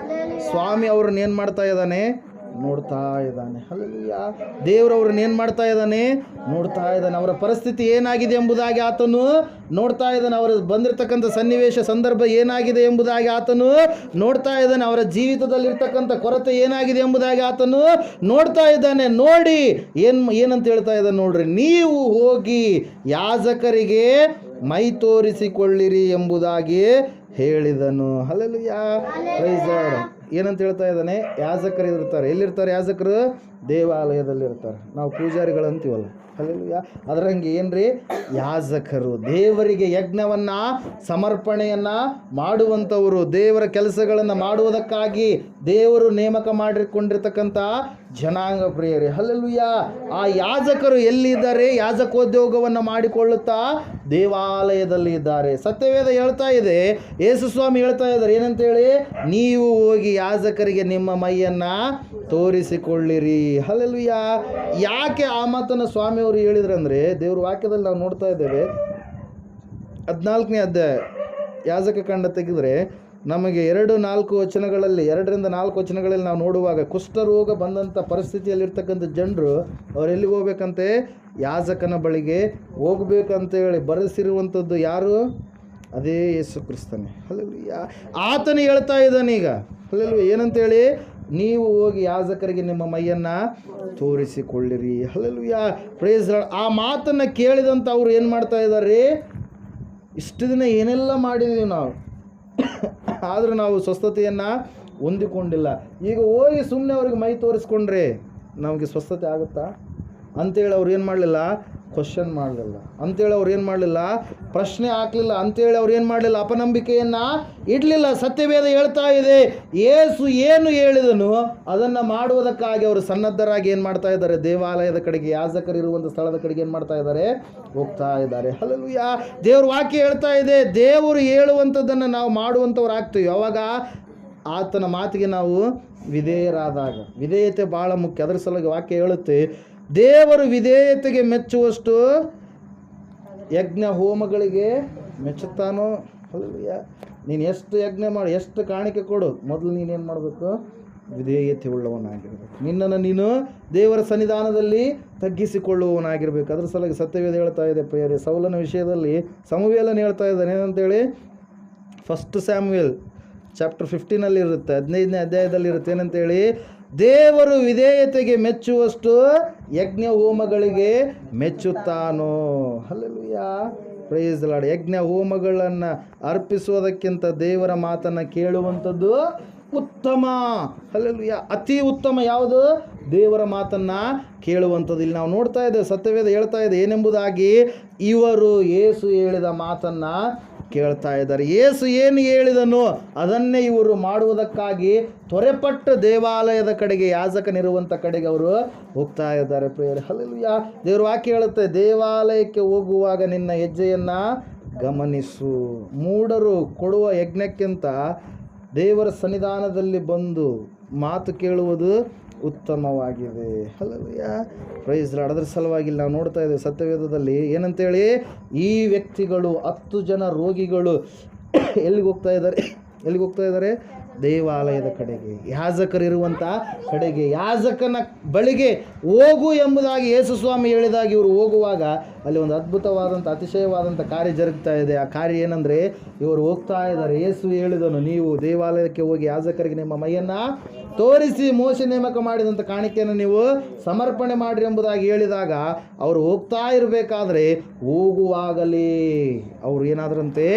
ಸ್ವಾಮಿ ಅವ್ರನ್ನ ಏನು ಮಾಡ್ತಾ ಇದ್ದಾನೆ? ನೋಡ್ತಾ ಇದ್ದಾನೆ. ಹಲ್ಲೆಲೂಯಾ. ದೇವರವ್ರನ್ನ ಏನು ಮಾಡ್ತಾ ಇದ್ದಾನೆ? ನೋಡ್ತಾ ಇದ್ದಾನೆ. ಅವರ ಪರಿಸ್ಥಿತಿ ಏನಾಗಿದೆ ಎಂಬುದಾಗಿ ಆತನು ನೋಡ್ತಾ ಇದ್ದಾನೆ. ಅವರು ಬಂದಿರತಕ್ಕಂಥ ಸನ್ನಿವೇಶ ಸಂದರ್ಭ ಏನಾಗಿದೆ ಎಂಬುದಾಗಿ ಆತನು ನೋಡ್ತಾ ಇದ್ದಾನೆ. ಅವರ ಜೀವಿತದಲ್ಲಿರ್ತಕ್ಕಂಥ ಕೊರತೆ ಏನಾಗಿದೆ ಎಂಬುದಾಗಿ ಆತನು ನೋಡ್ತಾ ಇದ್ದಾನೆ. ನೋಡಿ ಏನಂತ ಹೇಳ್ತಾ ಇದ್ದಾನೆ ನೋಡ್ರಿ, ನೀವು ಹೋಗಿ ಯಾಜಕರಿಗೆ ಮೈ ತೋರಿಸಿಕೊಳ್ಳಿರಿ ಎಂಬುದಾಗಿ ಹೇಳಿದನು. ಹಲ್ಲೆಲೂಯಾ. Praise lord. ಏನಂತ ಹೇಳ್ತಾ ಇದ್ದಾನೆ? ಯಾಜಕರು ಇರ್ತಾರೆ. ಎಲ್ಲಿರ್ತಾರೆ ಯಾಜಕರು? ದೇವಾಲಯದಲ್ಲಿರ್ತಾರೆ. ನಾವು ಪೂಜಾರಿಗಳು ಅಂತೀವಲ್ಲ. ಹಲ್ಲೆಲೂಯಾ. ಅದರಂಗೆ ಏನ್ರಿ? ಯಾಜಕರು ದೇವರಿಗೆ ಯಜ್ಞವನ್ನು ಸಮರ್ಪಣೆಯನ್ನು ಮಾಡುವಂಥವರು, ದೇವರ ಕೆಲಸಗಳನ್ನು ಮಾಡುವುದಕ್ಕಾಗಿ ದೇವರು ನೇಮಕ ಮಾಡಿಕೊಂಡಿರ್ತಕ್ಕಂಥ ಜನಾಂಗ. ಪ್ರಿಯರೇ, ಹಲ್ಲೆಲೂಯಾ. ಆ ಯಾಜಕರು ಎಲ್ಲಿದ್ದಾರೆ? ಯಾಜಕೋದ್ಯೋಗವನ್ನು ಮಾಡಿಕೊಳ್ಳುತ್ತಾ ದೇವಾಲಯದಲ್ಲಿ ಇದ್ದಾರೆ. ಸತ್ಯವೇದ ಹೇಳ್ತಾ ಇದೆ, ಯೇಸು ಸ್ವಾಮಿ ಹೇಳ್ತಾ ಇದ್ದಾರೆ ಏನಂತೇಳಿ, ನೀವು ಹೋಗಿ ಯಾಜಕರಿಗೆ ನಿಮ್ಮ ಮೈಯನ್ನು ತೋರಿಸಿಕೊಳ್ಳಿರಿ. ಹಲ್ಲೆಲೂಯಾ. ಯಾಕೆ ಆ ಮಾತನ್ನು ಸ್ವಾಮಿಯವರು ಹೇಳಿದ್ರಂದರೆ, ದೇವ್ರ ವಾಕ್ಯದಲ್ಲಿ ನಾವು ನೋಡ್ತಾ ಇದ್ದೇವೆ 14ನೇ ಅಧ್ಯಾಯ ಯಾಜಕ ಕಾಂಡ ತೆಗೆದರೆ ನಮಗೆ 2-4 ವಚನಗಳಲ್ಲಿ 2-4 ವಚನಗಳಲ್ಲಿ ನಾವು ನೋಡುವಾಗ, ಕುಷ್ಠರೋಗ ಬಂದಂಥ ಪರಿಸ್ಥಿತಿಯಲ್ಲಿರ್ತಕ್ಕಂಥ ಜನರು ಅವ್ರು ಎಲ್ಲಿಗೆ ಹೋಗ್ಬೇಕಂತೆ? ಯಾಜಕನ ಬಳಿಗೆ ಹೋಗ್ಬೇಕಂತೇಳಿ ಬರೆಸಿರುವಂಥದ್ದು ಯಾರು? ಅದೇ ಯೇಸು ಕ್ರಿಸ್ತನೇ. ಹಲ್ಲೆಲೂಯಾ. ಆತನೇ ಹೇಳ್ತಾ ಇದ್ದಾನೆ ಈಗ. ಹಲ್ಲೆಲೂಯಾ. ಏನಂತೇಳಿ? ನೀವು ಹೋಗಿ ಯಾಜಕರಿಗೆ ನಿಮ್ಮ ಮೈಯನ್ನು ತೋರಿಸಿಕೊಳ್ಳಿರಿ. ಹಲ್ಲೆಲೂಯಾ. Praise lord. ಆ ಮಾತನ್ನು ಕೇಳಿದಂಥ ಅವರು ಏನು ಮಾಡ್ತಾ ಇದ್ದಾರೆ? ಇಷ್ಟು ದಿನ ಏನೆಲ್ಲ ಮಾಡಿದ್ದೀವಿ ನಾವು, ಆದರೂ ನಾವು ಸ್ವಸ್ಥತೆಯನ್ನು ಹೊಂದಿಕೊಂಡಿಲ್ಲ. ಈಗ ಹೋಗಿ ಸುಮ್ಮನೆ ಅವ್ರಿಗೆ ಮೈ ತೋರಿಸ್ಕೊಂಡ್ರೆ ನಮಗೆ ಸ್ವಸ್ಥತೆ ಆಗುತ್ತಾ ಅಂಥೇಳಿ ಅವ್ರು ಏನು ಮಾಡಲಿಲ್ಲ? ಕ್ವಶನ್ ಮಾಡಲಿಲ್ಲ. ಅಂಥೇಳಿ ಅವ್ರು ಏನು ಮಾಡಲಿಲ್ಲ? ಪ್ರಶ್ನೆ ಹಾಕಲಿಲ್ಲ. ಅಂಥೇಳಿ ಅವ್ರು ಏನು ಮಾಡಲಿಲ್ಲ? ಅಪನಂಬಿಕೆಯನ್ನು ಇಡಲಿಲ್ಲ. ಸತ್ಯವೇದ ಹೇಳ್ತಾ ಇದೆ, ಯೇಸು ಏನು ಹೇಳಿದನು ಅದನ್ನು ಮಾಡುವುದಕ್ಕಾಗಿ ಅವರು ಸನ್ನದ್ಧರಾಗಿ ಏನು ಮಾಡ್ತಾ ಇದ್ದಾರೆ? ದೇವಾಲಯದ ಕಡೆಗೆ, ಯಾಜಕರಿರುವಂಥ ಸ್ಥಳದ ಕಡೆಗೆ ಏನು ಮಾಡ್ತಾ ಇದ್ದಾರೆ? ಹೋಗ್ತಾ ಇದ್ದಾರೆ. ಹಲ್ಲೆಲೂಯಾ. ದೇವ್ರ ವಾಕ್ಯ ಹೇಳ್ತಾ ಇದೆ, ದೇವರು ಹೇಳುವಂಥದ್ದನ್ನು ನಾವು ಮಾಡುವಂಥವ್ರು ಆಗ್ತೀವಿ ಯಾವಾಗ? ಆತನ ಮಾತಿಗೆ ನಾವು ವಿಧೇಯರಾದಾಗ. ವಿಧೇಯತೆ ಭಾಳ ಮುಖ್ಯ. ಅದರ ಸಲುವಾಗಿ ವಾಕ್ಯ ಹೇಳುತ್ತೆ, ದೇವರು ವಿಧೇಯತೆಗೆ ಮೆಚ್ಚುವಷ್ಟು ಯಜ್ಞ ಹೋಮಗಳಿಗೆ ಮೆಚ್ಚುತ್ತಾನೋ. ಹಲ್ಲೆಲೂಯಾ. ನೀನು ಎಷ್ಟು ಯಜ್ಞ ಮಾಡಿ, ಎಷ್ಟು ಕಾಣಿಕೆ ಕೊಡು, ಮೊದಲು ನೀನೇನು ಮಾಡಬೇಕು? ವಿಧೇಯತೆ ಉಳ್ಳವನಾಗಿರಬೇಕು. ನಿನ್ನನ್ನು ನೀನು ದೇವರ ಸನ್ನಿಧಾನದಲ್ಲಿ ತಗ್ಗಿಸಿಕೊಳ್ಳುವವನಾಗಿರಬೇಕು. ಅದರ ಸಲುವಾಗಿ ಸತ್ಯವೇದ ಹೇಳ್ತಾ ಇದೆ ಪ್ರಿಯರೇ, ಸೌಲನ ವಿಷಯದಲ್ಲಿ ಸಮುವೇಲನ ಹೇಳ್ತಾ ಇದ್ದಾನೆ ಏನಂತೇಳಿ, 1 ಸ್ಯಾಮುವೇಲ್ ಚಾಪ್ಟರ್ 15 ಇರುತ್ತೆ, 15ನೇ ಅಧ್ಯಾಯದಲ್ಲಿರುತ್ತೆ. ಏನಂತೇಳಿ, ದೇವರು ವಿಧೇಯತೆಗೆ ಮೆಚ್ಚುವಷ್ಟು ಯಜ್ಞ ಹೋಮಗಳಿಗೆ ಮೆಚ್ಚುತ್ತಾನೋ. ಹಲ್ಲೆಲೂಯಾ. Praise the lord. ಯಜ್ಞ ಹೋಮಗಳನ್ನು ಅರ್ಪಿಸುವುದಕ್ಕಿಂತ ದೇವರ ಮಾತನ್ನು ಕೇಳುವಂಥದ್ದು ಉತ್ತಮ. ಹಲ್ಲೆಲೂಯಾ. ಅತಿ ಉತ್ತಮ ಯಾವುದು? ದೇವರ ಮಾತನ್ನು ಕೇಳುವಂಥದ್ದು. ಇಲ್ಲಿ ನಾವು ನೋಡ್ತಾ ಇದ್ದೇವೆ, ಸತ್ಯವೇದ ಹೇಳ್ತಾ ಇದೆ ಏನೆಂಬುದಾಗಿ, ಇವರು ಯೇಸು ಹೇಳಿದ ಮಾತನ್ನು ಕೇಳ್ತಾ ಇದ್ದಾರೆ. ಯೇಸು ಏನು ಹೇಳಿದನು ಅದನ್ನೇ ಇವರು ಮಾಡುವುದಕ್ಕಾಗಿ ತ್ವರೆಪಟ್ಟು ದೇವಾಲಯದ ಕಡೆಗೆ, ಯಾಜಕನಿರುವಂಥ ಕಡೆಗೆ ಅವರು ಹೋಗ್ತಾ ಇದ್ದಾರೆ. ಪ್ರಿಯರೇ, ಹಲ್ಲೆಲೂಯಾ. ದೇವ್ರ ವಾಕ್ಯ ಹೇಳುತ್ತೆ, ದೇವಾಲಯಕ್ಕೆ ಹೋಗುವಾಗ ನಿನ್ನ ಹೆಜ್ಜೆಯನ್ನು ಗಮನಿಸು. ಮೂಢರು ಕೊಡುವ ಯಜ್ಞಕ್ಕಿಂತ ದೇವರ ಸನ್ನಿಧಾನದಲ್ಲಿ ಬಂದು ಮಾತು ಕೇಳುವುದು ಉತ್ತಮವಾಗಿದೆ. Hallelujah, praise lord. ಅದರ ಸಲುವಾಗಿ ನಾವು ನೋಡ್ತಾ ಇದ್ದೇವೆ ಸತ್ಯವೇದದಲ್ಲಿ ಏನಂತೇಳಿ, ಈ ವ್ಯಕ್ತಿಗಳು 10 ಜನ ರೋಗಿಗಳು ಎಲ್ಲಿಗೆ ಹೋಗ್ತಾ ಇದ್ದಾರೆ? ದೇವಾಲಯದ ಕಡೆಗೆ, ಯಾಜಕರಿರುವಂಥ ಕಡೆಗೆ, ಯಾಜಕನ ಬಳಿಗೆ ಹೋಗು ಎಂಬುದಾಗಿ ಯೇಸು ಸ್ವಾಮಿ ಹೇಳಿದಾಗ ಇವರು ಹೋಗುವಾಗ ಅಲ್ಲಿ ಒಂದು ಅದ್ಭುತವಾದಂಥ ಅತಿಶಯವಾದಂಥ ಕಾರ್ಯ ಜರುಗ್ತಾ ಇದೆ. ಆ ಕಾರ್ಯ ಏನಂದರೆ, ಇವರು ಹೋಗ್ತಾ ಇದ್ದಾರೆ. ಯೇಸು ಹೇಳಿದನು, ನೀವು ದೇವಾಲಯಕ್ಕೆ ಹೋಗಿ ಯಾಜಕರಿಗೆ ನಿಮ್ಮ ಮೈಯನ್ನು ತೋರಿಸಿ ಮೋಶೆ ನೇಮಕ ಮಾಡಿದಂಥ ಕಾಣಿಕೆಯನ್ನು ನೀವು ಸಮರ್ಪಣೆ ಮಾಡಿರಿ ಎಂಬುದಾಗಿ ಹೇಳಿದಾಗ ಅವರು ಹೋಗ್ತಾ ಇರಬೇಕಾದ್ರೆ ಹೋಗುವಾಗಲೇ ಅವರು ಏನಾದ್ರಂತೆ?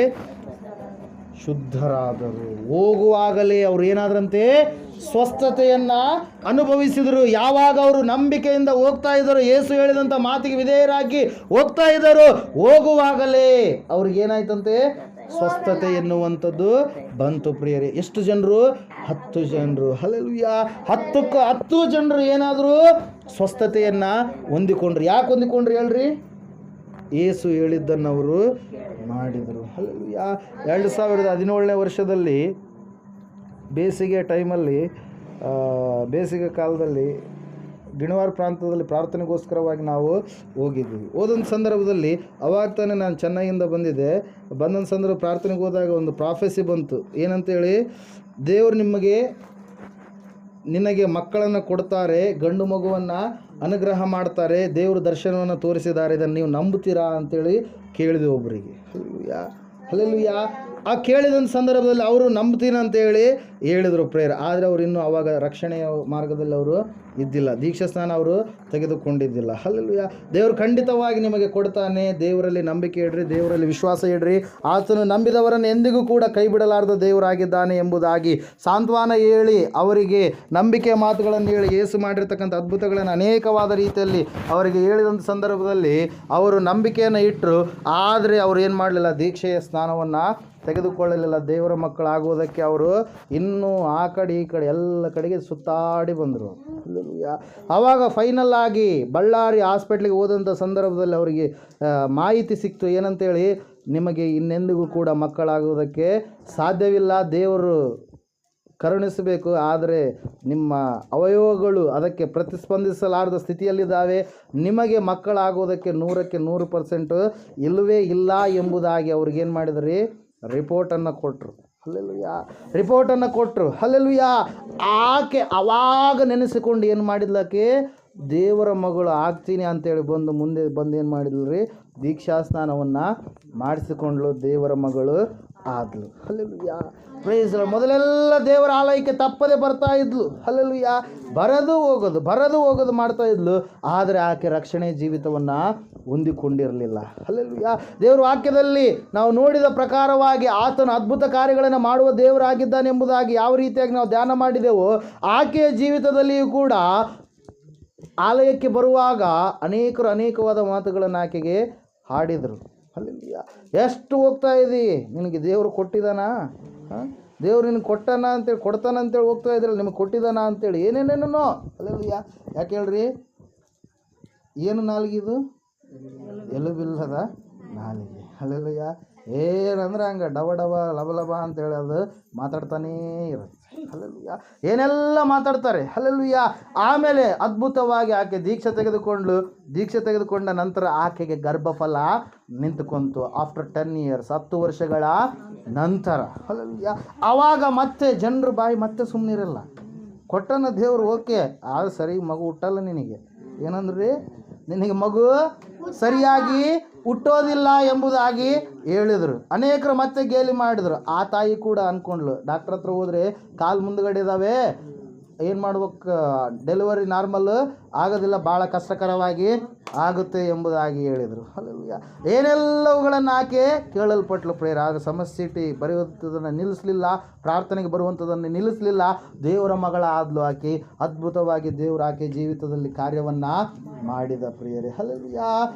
ಶುದ್ಧರಾದರು. ಹೋಗುವಾಗಲೇ ಅವರು ಏನಾದ್ರಂತೆ? ಸ್ವಸ್ಥತೆಯನ್ನು ಅನುಭವಿಸಿದರು. ಯಾವಾಗ ಅವರು ನಂಬಿಕೆಯಿಂದ ಹೋಗ್ತಾ ಇದ್ದರು, ಯೇಸು ಹೇಳಿದಂಥ ಮಾತಿಗೆ ವಿಧೇಯರಾಗಿ ಹೋಗ್ತಾ ಇದ್ದರು, ಹೋಗುವಾಗಲೇ ಅವ್ರಿಗೇನಾಯ್ತಂತೆ? ಸ್ವಸ್ಥತೆ ಎನ್ನುವಂಥದ್ದು ಬಂತು ಪ್ರಿಯರೇ. ಎಷ್ಟು ಜನರು? 10 ಜನರು. ಹಲ್ಲೆಲೂಯಾ. 10 ಜನರು ಏನಾದರೂ ಸ್ವಸ್ಥತೆಯನ್ನು ಹೊಂದಿಕೊಂಡ್ರು. ಯಾಕೆ ಹೊಂದಿಕೊಂಡ್ರು ಹೇಳ್ರಿ? ಯೇಸು ಹೇಳಿದ್ದನ್ನು ಅವರು ಮಾಡಿದರು. ಹಲ್ಲೆಲೂಯಾ. 2017ನೇ ವರ್ಷದಲ್ಲಿ ಬೇಸಿಗೆ ಟೈಮಲ್ಲಿ, ಬೇಸಿಗೆ ಕಾಲದಲ್ಲಿ ಗಿಣವಾರ ಪ್ರಾಂತದಲ್ಲಿ ಪ್ರಾರ್ಥನೆಗೋಸ್ಕರವಾಗಿ ನಾವು ಹೋಗಿದ್ವಿ. ಹೋದಂಥ ಸಂದರ್ಭದಲ್ಲಿ ಅವಾಗ ತಾನೇ ನಾನು ಚೆನ್ನೈಯಿಂದ ಬಂದಂಥ ಸಂದರ್ಭ ಪ್ರಾರ್ಥನೆಗೆ ಹೋದಾಗ ಒಂದು ಪ್ರಾಫೆಸಿ ಬಂತು. ಏನಂತೇಳಿ, ದೇವರು ನಿನಗೆ ಮಕ್ಕಳನ್ನು ಕೊಡ್ತಾರೆ, ಗಂಡು ಮಗುವನ್ನು ಅನುಗ್ರಹ ಮಾಡ್ತಾರೆ, ದೇವರು ದರ್ಶನವನ್ನು ತೋರಿಸಿದ್ದಾರೆ, ಇದನ್ನು ನೀವು ನಂಬುತ್ತೀರಾ ಅಂತೇಳಿ ಕೇಳಿದೆ ಒಬ್ಬರಿಗೆ. Hallelujah, hallelujah. ಆ ಕೇಳಿದಂಥ ಸಂದರ್ಭದಲ್ಲಿ ಅವರು ನಂಬ್ತೀನಿ ಅಂತೇಳಿ ಹೇಳಿದರು ಪ್ರೇಯರ್. ಆದರೆ ಅವರು ಇನ್ನೂ ಆವಾಗ ರಕ್ಷಣೆಯ ಮಾರ್ಗದಲ್ಲಿ ಅವರು ಇದ್ದಿಲ್ಲ, ದೀಕ್ಷಾ ಸ್ನಾನ ಅವರು ತೆಗೆದುಕೊಂಡಿದ್ದಿಲ್ಲ. ಹಲ್ಲೆಲೂಯಾ. ದೇವರು ಖಂಡಿತವಾಗಿ ನಿಮಗೆ ಕೊಡ್ತಾನೆ. ದೇವರಲ್ಲಿ ನಂಬಿಕೆ ಇಡ್ರಿ, ದೇವರಲ್ಲಿ ವಿಶ್ವಾಸ ಇಡ್ರಿ. ಆತನು ನಂಬಿದವರನ್ನು ಎಂದಿಗೂ ಕೂಡ ಕೈ ಬಿಡಲಾರದ ದೇವರಾಗಿದ್ದಾನೆ ಎಂಬುದಾಗಿ ಸಾಂತ್ವನ ಹೇಳಿ, ಅವರಿಗೆ ನಂಬಿಕೆಯ ಮಾತುಗಳನ್ನು ಹೇಳಿ, ಯೇಸು ಮಾಡಿರ್ತಕ್ಕಂಥ ಅದ್ಭುತಗಳನ್ನು ಅನೇಕವಾದ ರೀತಿಯಲ್ಲಿ ಅವರಿಗೆ ಹೇಳಿದಂಥ ಸಂದರ್ಭದಲ್ಲಿ ಅವರು ನಂಬಿಕೆಯನ್ನು ಇಟ್ಟರು. ಆದರೆ ಅವರು ಏನು ಮಾಡಲಿಲ್ಲ? ದೀಕ್ಷೆಯ ಸ್ನಾನವನ್ನು ತೆಗೆದುಕೊಳ್ಳಲಿಲ್ಲ. ದೇವರ ಮಕ್ಕಳಾಗುವುದಕ್ಕೆ ಅವರು ಇನ್ನೂ ಆ ಕಡೆ ಈ ಕಡೆ ಎಲ್ಲ ಕಡೆಗೆ ಸುತ್ತಾಡಿ ಬಂದರು. ಆವಾಗ ಫೈನಲ್ ಆಗಿ ಬಳ್ಳಾರಿ ಹಾಸ್ಪಿಟ್ಲಿಗೆ ಹೋದಂಥ ಸಂದರ್ಭದಲ್ಲಿ ಅವರಿಗೆ ಮಾಹಿತಿ ಸಿಕ್ತು. ಏನಂತೇಳಿ, ನಿಮಗೆ ಇನ್ನೆಂದಿಗೂ ಕೂಡ ಮಕ್ಕಳಾಗುವುದಕ್ಕೆ ಸಾಧ್ಯವಿಲ್ಲ, ದೇವರು ಕರುಣಿಸಬೇಕು, ಆದರೆ ನಿಮ್ಮ ಅವಯವಗಳು ಅದಕ್ಕೆ ಪ್ರತಿಸ್ಪಂದಿಸಲಾರದ ಸ್ಥಿತಿಯಲ್ಲಿದ್ದಾವೆ, ನಿಮಗೆ ಮಕ್ಕಳಾಗುವುದಕ್ಕೆ 100ಕ್ಕೆ 100% ಇಲ್ಲವೇ ಇಲ್ಲ ಎಂಬುದಾಗಿ ಅವ್ರಿಗೇನು ಮಾಡಿದ್ರಿ? ರಿಪೋರ್ಟನ್ನು ಕೊಟ್ಟರು. ಹಲ್ಲೆಲೂಯಾ. ರಿಪೋರ್ಟನ್ನು ಕೊಟ್ಟರು. ಹಲ್ಲೆಲೂಯಾ. ಆಕೆ ಆವಾಗ ನೆನೆಸಿಕೊಂಡು ಏನು ಮಾಡಿದ್ಲಾಕೆ? ದೇವರ ಮಗಳು ಆಗ್ತೀನಿ ಅಂತೇಳಿ ಮುಂದೆ ಬಂದು ಏನು ಮಾಡಿದ್ಲು ರೀ? ದೀಕ್ಷಾ ಸ್ನಾನವನ್ನು ಮಾಡಿಸಿಕೊಂಡ್ಲು, ದೇವರ ಮಗಳು ಆದ್ಲು. ಹಲ್ಲೆಲೂಯಾ. Praise lord. ಮೊದಲೆಲ್ಲ ದೇವರ ಆಲಯಕ್ಕೆ ತಪ್ಪದೆ ಬರ್ತಾ ಇದ್ಲು. ಹಲ್ಲೆಲೂಯಾ. ಬರದು ಹೋಗೋದು ಮಾಡ್ತಾ ಇದ್ಲು. ಆದರೆ ಆಕೆ ರಕ್ಷಣೆ ಜೀವಿತವನ್ನು ಹೊಂದಿಕೊಂಡಿರಲಿಲ್ಲ. ಹಲ್ಲೆಲೂಯಾ. ದೇವರ ವಾಕ್ಯದಲ್ಲಿ ನಾವು ನೋಡಿದ ಪ್ರಕಾರವಾಗಿ ಆತನು ಅದ್ಭುತ ಕಾರ್ಯಗಳನ್ನು ಮಾಡುವ ದೇವರಾಗಿದ್ದಾನೆ ಎಂಬುದಾಗಿ ಯಾವ ರೀತಿಯಾಗಿ ನಾವು ಧ್ಯಾನ ಮಾಡಿದೆವೋ, ಆಕೆಯ ಜೀವಿತದಲ್ಲಿಯೂ ಕೂಡ ಆಲಯಕ್ಕೆ ಬರುವಾಗ ಅನೇಕವಾದ ಮಾತುಗಳನ್ನು ಆಕೆಗೆ ಹಾಡಿದರು. ಹಲ್ಲೆಲೂಯಾ. ಎಷ್ಟು ಹೋಗ್ತಾ ಇದ್ದೀ? ನಿನಗೆ ದೇವರು ಕೊಟ್ಟಿದ್ದಾನಾ? ದೇವ್ರು ನಿನಗೆ ಕೊಡ್ತಾನಂತೇಳಿ ಹೋಗ್ತಾ ಇದ್ರಲ್ಲ, ನಿಮಗೆ ಕೊಟ್ಟಿದ್ದಾನ ಅಂತೇಳಿ ಏನೇನೇನೋ. ಹಲ್ಲೆಲೂಯಾ. ಯಾಕೆ ಹೇಳ್ರಿ? ಏನು ನಾಲಿಗೆ? ಎಲುಬಿಲ್ಲದ ನಾಲಿಗೆ. ಹಲ್ಲೆಲೂಯಾ. ಏನಂದ್ರೆ ಹಂಗೆ ಡಬ ಲಬ ಅಂತೇಳಿ ಅದು ಮಾತಾಡ್ತಾನೇ ಇರುತ್ತೆ. ಹಲ್ಲೆಲೂಯಾ. ಏನೆಲ್ಲ ಮಾತಾಡ್ತಾರೆ. ಹಲ್ಲೆಲೂಯಾ. ಆಮೇಲೆ ಅದ್ಭುತವಾಗಿ ಆಕೆ ದೀಕ್ಷೆ ತೆಗೆದುಕೊಂಡ ನಂತರ ಆಕೆಗೆ ಗರ್ಭಫಲ ನಿಂತುಕೊಂತು. ಆಫ್ಟರ್ 10 years, 10 ವರ್ಷಗಳ ನಂತರ. ಹಲ್ಲೆಲೂಯಾ. ಆವಾಗ ಮತ್ತೆ ಜನರು ಬಾಯಿ ಮತ್ತೆ ಸುಮ್ಮನಿರಲ್ಲ. ಕೊಟ್ಟನ ದೇವರು, ಓಕೆ, ಆದ್ರೆ ಸರಿ ಮಗು ಹುಟ್ಟಲ್ಲ ನಿನಗೆ. ಏನಂದ್ರಿ? ನಿನಗೆ ಮಗು ಸರಿಯಾಗಿ ಹುಟ್ಟೋದಿಲ್ಲ ಎಂಬುದಾಗಿ ಹೇಳಿದರು. ಅನೇಕರು ಮತ್ತೆ ಗೇಲಿ ಮಾಡಿದರು. ಆ ತಾಯಿ ಕೂಡ ಅಂದ್ಕೊಂಡ್ಲು, ಡಾಕ್ಟ್ರ್ ಹತ್ರ ಹೋದರೆ ಕಾಲು ಮುಂದುಗಡೆ ಇದ್ದಾವೆ, ಏನು ಮಾಡ್ಬೇಕು, ಡೆಲಿವರಿ ನಾರ್ಮಲ್ ಆಗೋದಿಲ್ಲ, ಭಾಳ ಕಷ್ಟಕರವಾಗಿ ಆಗುತ್ತೆ ಎಂಬುದಾಗಿ ಹೇಳಿದರು. ಹಲ್ಲೆಲೂಯಾ. ಏನೆಲ್ಲವುಗಳನ್ನು ಆಕೆ ಕೇಳಲ್ಪಟ್ಲು ಪ್ರೇಯರ್. ಆಗ ಸಮಸ್ಯೆ ಬರೆಯುವಂಥದ್ದನ್ನು ನಿಲ್ಲಿಸಲಿಲ್ಲ, ಪ್ರಾರ್ಥನೆಗೆ ಬರುವಂಥದ್ದನ್ನು ನಿಲ್ಲಿಸಲಿಲ್ಲ. ದೇವರ ಮಗಳ ಆದ್ಲು ಆಕೆ. ಅದ್ಭುತವಾಗಿ ದೇವರು ಆಕೆ ಜೀವಿತದಲ್ಲಿ ಕಾರ್ಯವನ್ನು ಮಾಡಿದ ಪ್ರಿಯರೇ. ಹಲ್ಲೆಲೂಯಾ.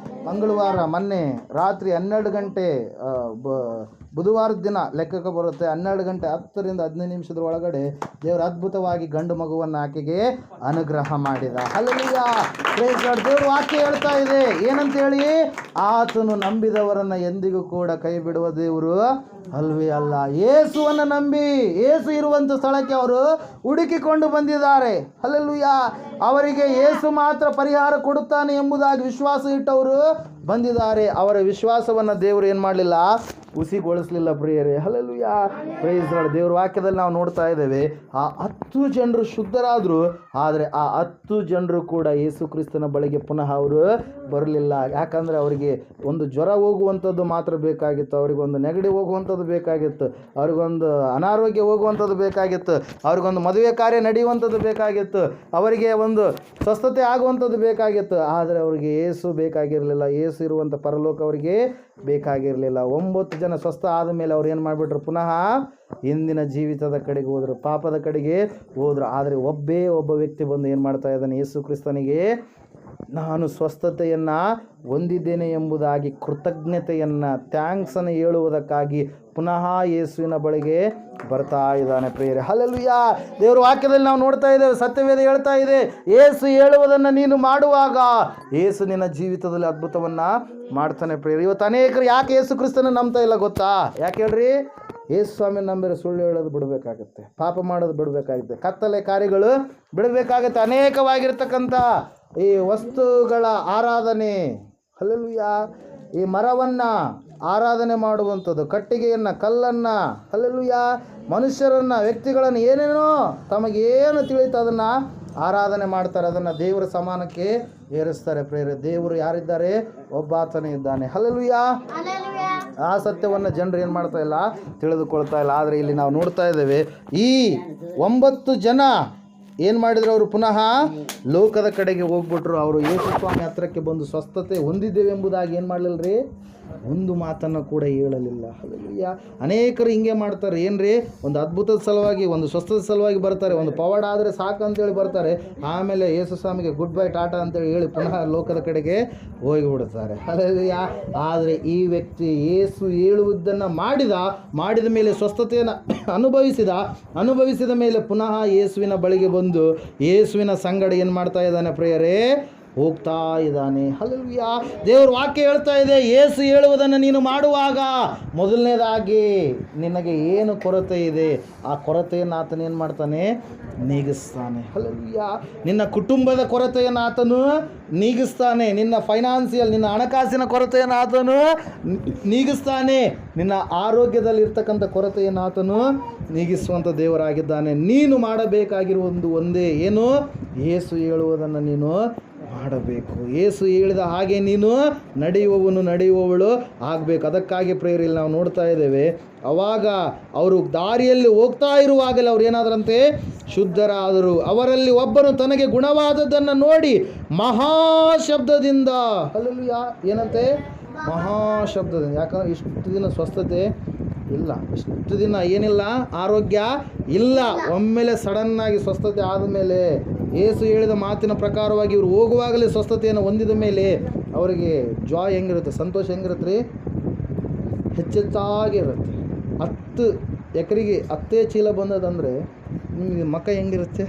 ಮಂಗಳವಾರ ಮೊನ್ನೆ ರಾತ್ರಿ 12 ಗಂಟೆ ಬುಧವಾರದ ದಿನ ಲೆಕ್ಕಕ್ಕೆ ಬರುತ್ತೆ 12 ಗಂಟೆ 10ರಿಂದ 15 ನಿಮಿಷದ ಒಳಗಡೆ ದೇವರು ಅದ್ಭುತವಾಗಿ ಗಂಡು ಮಗುವನ್ನು ಆಕೆಗೆ ಅನುಗ್ರಹ ಮಾಡಿದ. Hallelujah, praise lord. ದೇವರು ವಾಕ್ಯ ಹೇಳ್ತಾ ಇದೆ ಏನಂತ ಹೇಳಿ, ಆತನು ನಂಬಿದವರನ್ನು ಎಂದಿಗೂ ಕೂಡ ಕೈ ಬಿಡುವ ದೇವರು ಅಲ್ವೇ ಅಲ್ಲ. ಯೇಸುವನ್ನು ನಂಬಿ ಯೇಸು ಇರುವಂಥ ಸ್ಥಳಕ್ಕೆ ಅವರು ಹುಡುಕಿಕೊಂಡು ಬಂದಿದ್ದಾರೆ. ಹಲ್ಲೆಲೂಯಾ, ಅವರಿಗೆ ಯೇಸು ಮಾತ್ರ ಪರಿಹಾರ ಕೊಡುತ್ತಾನೆ ಎಂಬುದಾಗಿ ವಿಶ್ವಾಸ ಇಟ್ಟವರು ಬಂದಿದ್ದಾರೆ. ಅವರ ವಿಶ್ವಾಸವನ್ನು ದೇವರು ಏನು ಮಾಡಲಿಲ್ಲ, ಹುಸಿಗೊಳಿಸಲಿಲ್ಲ ಪ್ರಿಯರೇ. Hallelujah, praise lord. ದೇವ್ರ ವಾಕ್ಯದಲ್ಲಿ ನಾವು ನೋಡ್ತಾ ಇದ್ದೇವೆ, ಆ 10 ಜನರು ಶುದ್ಧರಾದರು, ಆದರೆ ಆ 10 ಜನರು ಕೂಡ ಯೇಸು ಕ್ರಿಸ್ತನ ಬಳಿಗೆ ಪುನಃ ಅವರು ಬರಲಿಲ್ಲ. ಯಾಕಂದರೆ ಅವರಿಗೆ ಒಂದು ಜ್ವರ ಹೋಗುವಂಥದ್ದು ಮಾತ್ರ ಬೇಕಾಗಿತ್ತು, ಅವರಿಗೊಂದು ನೆಗಡಿ ಹೋಗುವಂಥದ್ದು ಬೇಕಾಗಿತ್ತು, ಅವ್ರಿಗೊಂದು ಅನಾರೋಗ್ಯ ಹೋಗುವಂಥದ್ದು ಬೇಕಾಗಿತ್ತು, ಅವ್ರಿಗೊಂದು ಮದುವೆ ಕಾರ್ಯ ನಡೆಯುವಂಥದ್ದು ಬೇಕಾಗಿತ್ತು, ಅವರಿಗೆ ಒಂದು ಸ್ವಸ್ಥತೆ ಆಗುವಂಥದ್ದು ಬೇಕಾಗಿತ್ತು. ಆದರೆ ಅವರಿಗೆ ಯೇಸು ಬೇಕಾಗಿರಲಿಲ್ಲ. ಯೇಸು ಇರುವಂಥ ಪರಲೋಕ ಅವರಿಗೆ ಬೇಕಾಗಿರಲಿಲ್ಲ. 9 ಜನ ಸ್ವಸ್ಥ ಆದ ಮೇಲೆ ಅವ್ರು ಏನು ಮಾಡಿಬಿಟ್ರು, ಪುನಃ ಹಿಂದಿನ ಜೀವಿತದ ಕಡೆಗೆ ಹೋದರು, ಪಾಪದ ಕಡೆಗೆ ಹೋದರು. ಆದರೆ ಒಬ್ಬ ವ್ಯಕ್ತಿ ಬಂದು ಏನು ಮಾಡ್ತಾ ಇದ್ದಾನೆ, ಯೇಸು ಕ್ರಿಸ್ತನಿಗೆ ನಾನು ಸ್ವಸ್ಥತೆಯನ್ನು ಹೊಂದಿದ್ದೇನೆ ಎಂಬುದಾಗಿ ಕೃತಜ್ಞತೆಯನ್ನು, ಥ್ಯಾಂಕ್ಸನ್ನು ಹೇಳುವುದಕ್ಕಾಗಿ ಪುನಃ ಯೇಸುವಿನ ಬಳಿಗೆ ಬರ್ತಾ ಇದ್ದಾನೆ ಪ್ರಿಯರೇ. ಹಲ್ಲೆಲೂಯಾ, ದೇವರ ವಾಕ್ಯದಲ್ಲಿ ನಾವು ನೋಡ್ತಾ ಇದ್ದೇವೆ, ಸತ್ಯವೇದ ಹೇಳ್ತಾ ಇದೆ, ಯೇಸು ಹೇಳುವುದನ್ನು ನೀನು ಮಾಡುವಾಗ ಯೇಸು ನಿನ್ನ ಜೀವಿತದಲ್ಲಿ ಅದ್ಭುತವನ್ನು ಮಾಡ್ತಾನೆ ಪ್ರಿಯರೇ. ಇವತ್ತು ಅನೇಕರು ಯಾಕೆ ಯೇಸು ಕ್ರಿಸ್ತನ ನಂಬ್ತಾ ಇಲ್ಲ ಗೊತ್ತಾ? ಯಾಕೆ ಹೇಳ್ರಿ? ಯೇಸು ಸ್ವಾಮಿ ನಂಬಿದ್ರೆ ಸುಳ್ಳು ಹೇಳೋದು ಬಿಡಬೇಕಾಗುತ್ತೆ, ಪಾಪ ಮಾಡೋದು ಬಿಡಬೇಕಾಗುತ್ತೆ, ಕತ್ತಲೆ ಕಾರ್ಯಗಳು ಬಿಡಬೇಕಾಗುತ್ತೆ. ಅನೇಕವಾಗಿರ್ತಕ್ಕಂಥ ಈ ವಸ್ತುಗಳ ಆರಾಧನೆ, ಹಲ್ಲೆಲೂಯಾ, ಈ ಮರವನ್ನು ಆರಾಧನೆ ಮಾಡುವಂಥದ್ದು, ಕಟ್ಟಿಗೆಯನ್ನು, ಕಲ್ಲನ್ನು, ಹಲ್ಲೆಲೂಯಾ, ಮನುಷ್ಯರನ್ನು, ವ್ಯಕ್ತಿಗಳನ್ನು, ಏನೇನೋ ತಮಗೇನು ತಿಳಿಯುತ್ತೆ ಅದನ್ನು ಆರಾಧನೆ ಮಾಡ್ತಾರೆ, ಅದನ್ನು ದೇವರ ಸಮಾನಕ್ಕೆ ಏರಿಸ್ತಾರೆ ಪ್ರಿಯರೇ. ದೇವರು ಯಾರಿದ್ದಾರೆ? ಒಬ್ಬಾತನೇ ಇದ್ದಾನೆ. ಹಲ್ಲೆಲೂಯಾ, ಆ ಸತ್ಯವನ್ನು ಜನರು ಏನು ಮಾಡ್ತಾ ಇಲ್ಲ, ತಿಳಿದುಕೊಳ್ತಾ ಇಲ್ಲ. ಆದರೆ ಇಲ್ಲಿ ನಾವು ನೋಡ್ತಾ ಇದ್ದೇವೆ, ಈ 9 ಜನ ಏನು ಮಾಡಿದ್ರು, ಅವರು ಪುನಃ ಲೋಕದ ಕಡೆಗೆ ಹೋಗ್ಬಿಟ್ರು. ಅವರು ಯೇಸು ಸ್ವಾಮಿ ಹತ್ರಕ್ಕೆ ಬಂದು ಸ್ವಸ್ಥತೆ ಹೊಂದಿದ್ದೇವೆ ಎಂಬುದಾಗಿ ಏನು ಮಾಡಲಿಲ್ಲರಿ, ಒಂದು ಮಾತನ್ನು ಕೂಡ ಹೇಳಲಿಲ್ಲ. ಹಲ್ಲೆಲೂಯಾ, ಅನೇಕರು ಹಿಂಗೆ ಮಾಡ್ತಾರೆ. ಏನ್ರಿ, ಒಂದು ಅದ್ಭುತದ ಸಲುವಾಗಿ, ಒಂದು ಸ್ವಸ್ಥದ ಸಲುವಾಗಿ ಬರ್ತಾರೆ, ಒಂದು ಪವಾಡ ಆದರೆ ಸಾಕು ಅಂತೇಳಿ ಬರ್ತಾರೆ, ಆಮೇಲೆ ಯೇಸು ಸ್ವಾಮಿಗೆ ಗುಡ್ ಬೈ ಟಾಟಾ ಅಂತೇಳಿ ಹೇಳಿ ಪುನಃ ಲೋಕದ ಕಡೆಗೆ ಹೋಗಿಬಿಡ್ತಾರೆ. ಹಲ್ಲೆಲೂಯಾ, ಆದರೆ ಈ ವ್ಯಕ್ತಿ ಯೇಸು ಹೇಳುವುದನ್ನು ಮಾಡಿದ ಮೇಲೆ ಸ್ವಸ್ಥತೆಯನ್ನು ಅನುಭವಿಸಿದ ಮೇಲೆ ಪುನಃ ಯೇಸುವಿನ ಬಳಿಗೆ ಬಂದು ಯೇಸುವಿನ ಸಂಗಡ ಏನು ಮಾಡ್ತಾ ಇದ್ದಾನೆ ಪ್ರಿಯರೇ, ಹೋಗ್ತಾ ಇದ್ದಾನೆ. ಹಲ್ಲೆಲೂಯಾ, ದೇವ್ರ ವಾಕ್ಯ ಹೇಳ್ತಾ ಇದೆ, ಯೇಸು ಹೇಳುವುದನ್ನು ನೀನು ಮಾಡುವಾಗ ಮೊದಲನೇದಾಗಿ ನಿನಗೆ ಏನು ಕೊರತೆ ಇದೆ ಆ ಕೊರತೆಯನ್ನು ಆತನು ಏನು ಮಾಡ್ತಾನೆ, ನೀಗಿಸ್ತಾನೆ. ಹಲ್ಲೆಲೂಯಾ, ನಿನ್ನ ಕುಟುಂಬದ ಕೊರತೆಯನ್ನು ಆತನು ನೀಗಿಸ್ತಾನೆ, ನಿನ್ನ ಫೈನಾನ್ಸಿಯಲ್, ನಿನ್ನ ಹಣಕಾಸಿನ ಕೊರತೆಯನ್ನು ಆತನು ನೀಗಿಸ್ತಾನೆ, ನಿನ್ನ ಆರೋಗ್ಯದಲ್ಲಿರ್ತಕ್ಕಂಥ ಕೊರತೆಯನ್ನು ಆತನು ನೀಗಿಸುವಂಥ ದೇವರಾಗಿದ್ದಾನೆ. ನೀನು ಮಾಡಬೇಕಾಗಿರುವುದು ಒಂದೇ, ಏನು? ಯೇಸು ಹೇಳುವುದನ್ನು ನೀನು ಮಾಡಬೇಕು. ಯೇಸು ಹೇಳಿದ ಹಾಗೆ ನೀನು ನಡೆಯುವವಳು ಆಗಬೇಕು. ಅದಕ್ಕಾಗಿ ಪ್ರೇರಿಯಲ್ಲಿ ನಾವು ನೋಡ್ತಾ ಇದ್ದೇವೆ, ಅವಾಗ ಅವರು ದಾರಿಯಲ್ಲಿ ಹೋಗ್ತಾ ಇರುವಾಗಲೇ ಅವ್ರು ಏನಾದ್ರಂತೆ, ಶುದ್ಧರಾದರು. ಅವರಲ್ಲಿ ಒಬ್ಬನು ತನಗೆ ಗುಣವಾದದ್ದನ್ನು ನೋಡಿ ಮಹಾಶಬ್ದದಿಂದ, ಹಲ್ಲೆಲೂಯಾ, ಏನಂತೆ, ಮಹಾಶಬ್ದದಿಂದ. ಯಾಕಂದರೆ ಇಷ್ಟು ದಿನ ಸ್ವಸ್ಥತೆ ಇಲ್ಲ, ಇಷ್ಟು ದಿನ ಏನಿಲ್ಲ, ಆರೋಗ್ಯ ಇಲ್ಲ. ಒಮ್ಮೆಲೆ ಸಡನ್ನಾಗಿ ಸ್ವಸ್ಥತೆ ಆದಮೇಲೆ, ಯೇಸು ಹೇಳಿದ ಮಾತಿನ ಪ್ರಕಾರವಾಗಿ ಇವರು ಹೋಗುವಾಗಲೇ ಸ್ವಸ್ಥತೆಯನ್ನು ಹೊಂದಿದ ಮೇಲೆ ಅವರಿಗೆ ಜಾಯ್ ಹೆಂಗಿರುತ್ತೆ, ಸಂತೋಷ ಹೆಂಗಿರುತ್ತೆ ರೀ, ಹೆಚ್ಚೆಚ್ಚಾಗಿರುತ್ತೆ. 10 ಎಕರೆಗೆ 10 ಚೀಲ ಬಂದದಂದರೆ ನಿಮಗೆ ಮಕ್ಕ ಹೆಂಗಿರುತ್ತೆ?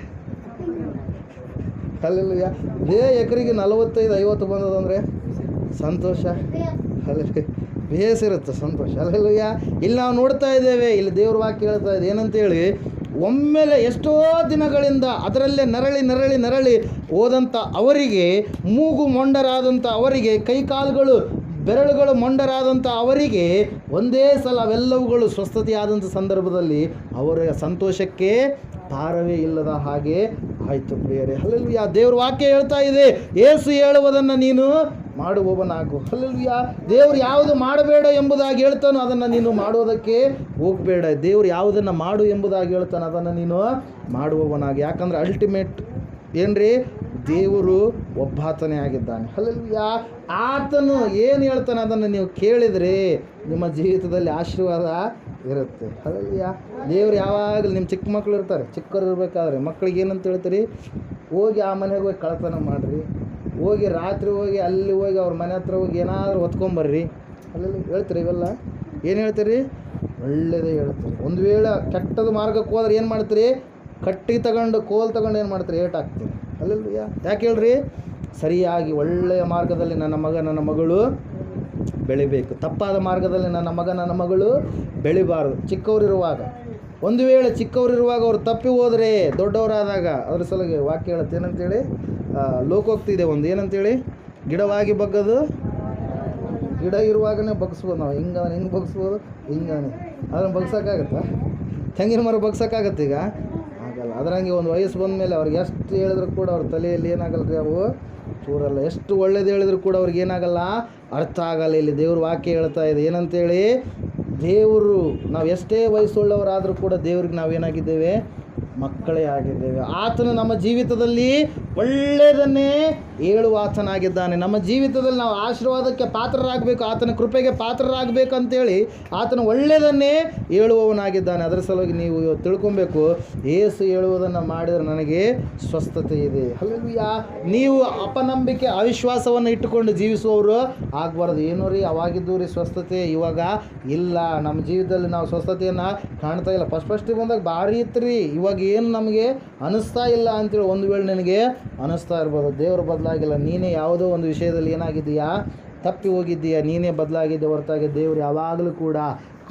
ಅಲ್ಲೆಲ್ಲ ಎಕರೆಗೆ 45-50 ಬಂದದಂದರೆ ಸಂತೋಷ, ಅಲ್ಲೇ ಬೇಸಿರುತ್ತೆ ಸಂತೋಷ. ಅಲ್ಲೆಲ್ಲಯ್ಯ, ಇಲ್ಲಿ ನಾವು ನೋಡ್ತಾ ಇದ್ದೇವೆ, ಇಲ್ಲಿ ದೇವ್ರ ವಾಕ್ಯ ಹೇಳ್ತಾ ಇದೆ ಏನಂತೇಳಿ, ಒಮ್ಮೆಲೆ ಎಷ್ಟೋ ದಿನಗಳಿಂದ ಅದರಲ್ಲೇ ನರಳಿ ಹೋದಂಥ ಅವರಿಗೆ, ಮೂಗು ಮೊಂಡರಾದಂಥ ಅವರಿಗೆ, ಕೈಕಾಲುಗಳು ಬೆರಳುಗಳು ಮೊಂಡರಾದಂಥ ಅವರಿಗೆ ಒಂದೇ ಸಲ ಅವೆಲ್ಲವುಗಳು ಸ್ವಸ್ಥತೆಯಾದಂಥ ಸಂದರ್ಭದಲ್ಲಿ ಅವರ ಸಂತೋಷಕ್ಕೆ ಪಾರವೇ ಇಲ್ಲದ ಹಾಗೆ ಆಯಿತು ಪ್ರಿಯರೇ. ಹಲ್ಲೆಲೂಯಾ, ದೇವ್ರ ವಾಕ್ಯ ಹೇಳ್ತಾ ಇದೆ, ಯೇಸು ಹೇಳುವುದನ್ನು ನೀನು ಮಾಡುವವನಾಗು. ಹಲ್ಲೆಲೂಯಾ, ದೇವ್ರು ಯಾವುದು ಮಾಡಬೇಡ ಎಂಬುದಾಗಿ ಹೇಳ್ತಾನೋ ಅದನ್ನು ನೀನು ಮಾಡೋದಕ್ಕೆ ಹೋಗಬೇಡ. ದೇವ್ರು ಯಾವುದನ್ನು ಮಾಡು ಎಂಬುದಾಗಿ ಹೇಳ್ತಾನೆ ಅದನ್ನು ನೀನು ಮಾಡುವವನಾಗಿ. ಯಾಕಂದರೆ ಅಲ್ಟಿಮೇಟ್ ಏನ್ರಿ, ದೇವರು ಒಬ್ಬಾತನೇ ಆಗಿದ್ದಾನೆ. ಹಲ್ಲೆಲೂಯಾ, ಆತನು ಏನು ಹೇಳ್ತಾನೆ ಅದನ್ನು ನೀವು ಕೇಳಿದರೆ ನಿಮ್ಮ ಜೀವಿತದಲ್ಲಿ ಆಶೀರ್ವಾದ ಇರುತ್ತೆ. ಹಲ್ಲೆಲೂಯಾ, ದೇವ್ರು ಯಾವಾಗಲೂ ನಿಮ್ಮ ಚಿಕ್ಕ ಮಕ್ಕಳು ಇರ್ತಾರೆ, ಚಿಕ್ಕವರು ಇರಬೇಕಾದ್ರೆ ಮಕ್ಕಳಿಗೆ ಏನಂತ ಹೇಳ್ತೀರಿ, ಹೋಗಿ ಆ ಮನೆಗೆ ಹೋಗಿ ಕಳ್ತನ ಮಾಡಿರಿ, ಹೋಗಿ ರಾತ್ರಿ ಹೋಗಿ ಅಲ್ಲಿ ಹೋಗಿ ಅವ್ರ ಮನೆ ಹತ್ರ ಹೋಗಿ ಏನಾದರೂ ಹೊತ್ಕೊಂಬರ್ರಿ. ಅಲ್ಲೆಲ್ಲ ಹೇಳ್ತೀರಿ, ಇವೆಲ್ಲ ಏನು ಹೇಳ್ತೀರಿ, ಒಳ್ಳೆಯದೇ ಹೇಳ್ತೀರಿ. ಒಂದು ವೇಳೆ ಕೆಟ್ಟದ ಮಾರ್ಗಕ್ಕೆ ಹೋದ್ರೆ ಏನು ಮಾಡ್ತೀರಿ? ಕಟ್ಟಿ ತಗೊಂಡು ಕೋಲ್ ತಗೊಂಡು ಏನು ಮಾಡ್ತೀರಿ? ಏಟ್ ಹಾಕ್ತೀರಿ. ಅಲ್ಲಲ್ವಯ್ಯ? ಯಾಕೆ ಹೇಳ್ರಿ? ಸರಿಯಾಗಿ ಒಳ್ಳೆಯ ಮಾರ್ಗದಲ್ಲಿ ನನ್ನ ಮಗ ನನ್ನ ಮಗಳು ಬೆಳಿಬೇಕು. ತಪ್ಪಾದ ಮಾರ್ಗದಲ್ಲಿ ನನ್ನ ಮಗ ನನ್ನ ಮಗಳು ಬೆಳಿಬಾರ್ದು. ಚಿಕ್ಕವರಿರುವಾಗ, ಒಂದು ವೇಳೆ ಚಿಕ್ಕವರಿರುವಾಗ ಅವ್ರು ತಪ್ಪಿ ಹೋದರೆ ದೊಡ್ಡವರಾದಾಗ ಅದ್ರ ಸಲುವಾಗಿ ವಾಕ್ಯ ಹೇಳುತ್ತೆ ಏನಂತೇಳಿ, ಲೋಕೋಕ್ತಿದೆ ಒಂದು ಏನಂತೇಳಿ, ಗಿಡವಾಗಿ ಬಗ್ಗದು ಗಿಡ ಇರುವಾಗನೇ ಬಗ್ಸ್ಬೋದು. ನಾವು ಹಿಂಗೆ ಬಗ್ಸ್ಬೋದು, ಹಿಂಗಾನೆ ಅದನ್ನು ಬಗ್ಸೋಕ್ಕಾಗತ್ತಾ? ತೆಂಗಿನ ಮರ ಬಗ್ಸೋಕ್ಕಾಗತ್ತೆ? ಈಗ ಆಗಲ್ಲ. ಅದರಂಗೆ ಒಂದು ವಯಸ್ಸು ಬಂದ ಮೇಲೆ ಅವ್ರಿಗೆ ಎಷ್ಟು ಹೇಳಿದ್ರು ಕೂಡ ಅವ್ರ ತಲೆಯಲ್ಲಿ ಏನಾಗಲ್ಲ ರೀ, ಅವು ಚೂರಲ್ಲ. ಎಷ್ಟು ಒಳ್ಳೇದು ಹೇಳಿದ್ರು ಕೂಡ ಅವ್ರಿಗೆ ಏನಾಗಲ್ಲ, ಅರ್ಥ ಆಗಲ್ಲ. ಇಲ್ಲಿ ದೇವ್ರ ವಾಕ್ಯ ಹೇಳ್ತಾ ಇದೆ ಏನಂತೇಳಿ, ದೇವರು ನಾವು ಎಷ್ಟೇ ವಯಸ್ಸುಳ್ಳವರಾದರೂ ಕೂಡ ದೇವ್ರಿಗೆ ನಾವೇನಾಗಿದ್ದೇವೆ? ಮಕ್ಕಳೇ ಆಗಿದ್ದೇವೆ. ಆತನು ನಮ್ಮ ಜೀವಿತದಲ್ಲಿ ಒಳ್ಳೆಯದನ್ನೇ ಹೇಳುವ ಆತನಾಗಿದ್ದಾನೆ. ನಮ್ಮ ಜೀವಿತದಲ್ಲಿ ನಾವು ಆಶೀರ್ವಾದಕ್ಕೆ ಪಾತ್ರರಾಗಬೇಕು, ಆತನ ಕೃಪೆಗೆ ಪಾತ್ರರಾಗಬೇಕು ಅಂತೇಳಿ ಆತನು ಒಳ್ಳೆಯದನ್ನೇ ಹೇಳುವವನಾಗಿದ್ದಾನೆ. ಅದರ ಸಲುವಾಗಿ ನೀವು ತಿಳ್ಕೊಬೇಕು, ಏಸು ಹೇಳುವುದನ್ನು ಮಾಡಿದರೆ ನನಗೆ ಸ್ವಸ್ಥತೆ ಇದೆ. ಹಲ್ಲೆಲೂಯಾ. ನೀವು ಅಪನಂಬಿಕೆ ಅವಿಶ್ವಾಸವನ್ನು ಇಟ್ಟುಕೊಂಡು ಜೀವಿಸುವವರು ಆಗಬಾರ್ದು. ಏನೋ ರೀ ಅವಾಗಿದ್ದು ರೀ ಸ್ವಸ್ಥತೆ, ಇವಾಗ ಇಲ್ಲ. ನಮ್ಮ ಜೀವಿತದಲ್ಲಿ ನಾವು ಸ್ವಸ್ಥತೆಯನ್ನು ಕಾಣ್ತಾ ಇಲ್ಲ. ಫಸ್ಟಿಗೆ ಬಂದಾಗ ಭಾರಿ ಇತ್ತು ರೀ, ಇವಾಗ ಏನು ನಮಗೆ ಅನ್ನಿಸ್ತಾ ಇಲ್ಲ ಅಂತೇಳಿ ಒಂದು ವೇಳೆ ನನಗೆ ಅನ್ನಿಸ್ತಾ ಇರ್ಬೋದು. ದೇವರು ಬದಲಾಗಿಲ್ಲ. ನೀನೇ ಯಾವುದೋ ಒಂದು ವಿಷಯದಲ್ಲಿ ಏನಾಗಿದ್ದೀಯಾ? ತಪ್ಪಿ ಹೋಗಿದ್ದೀಯಾ. ನೀನೇ ಬದಲಾಗಿದ್ದೆ ಹೊರತಾಗಿ ದೇವರು ಯಾವಾಗಲೂ ಕೂಡ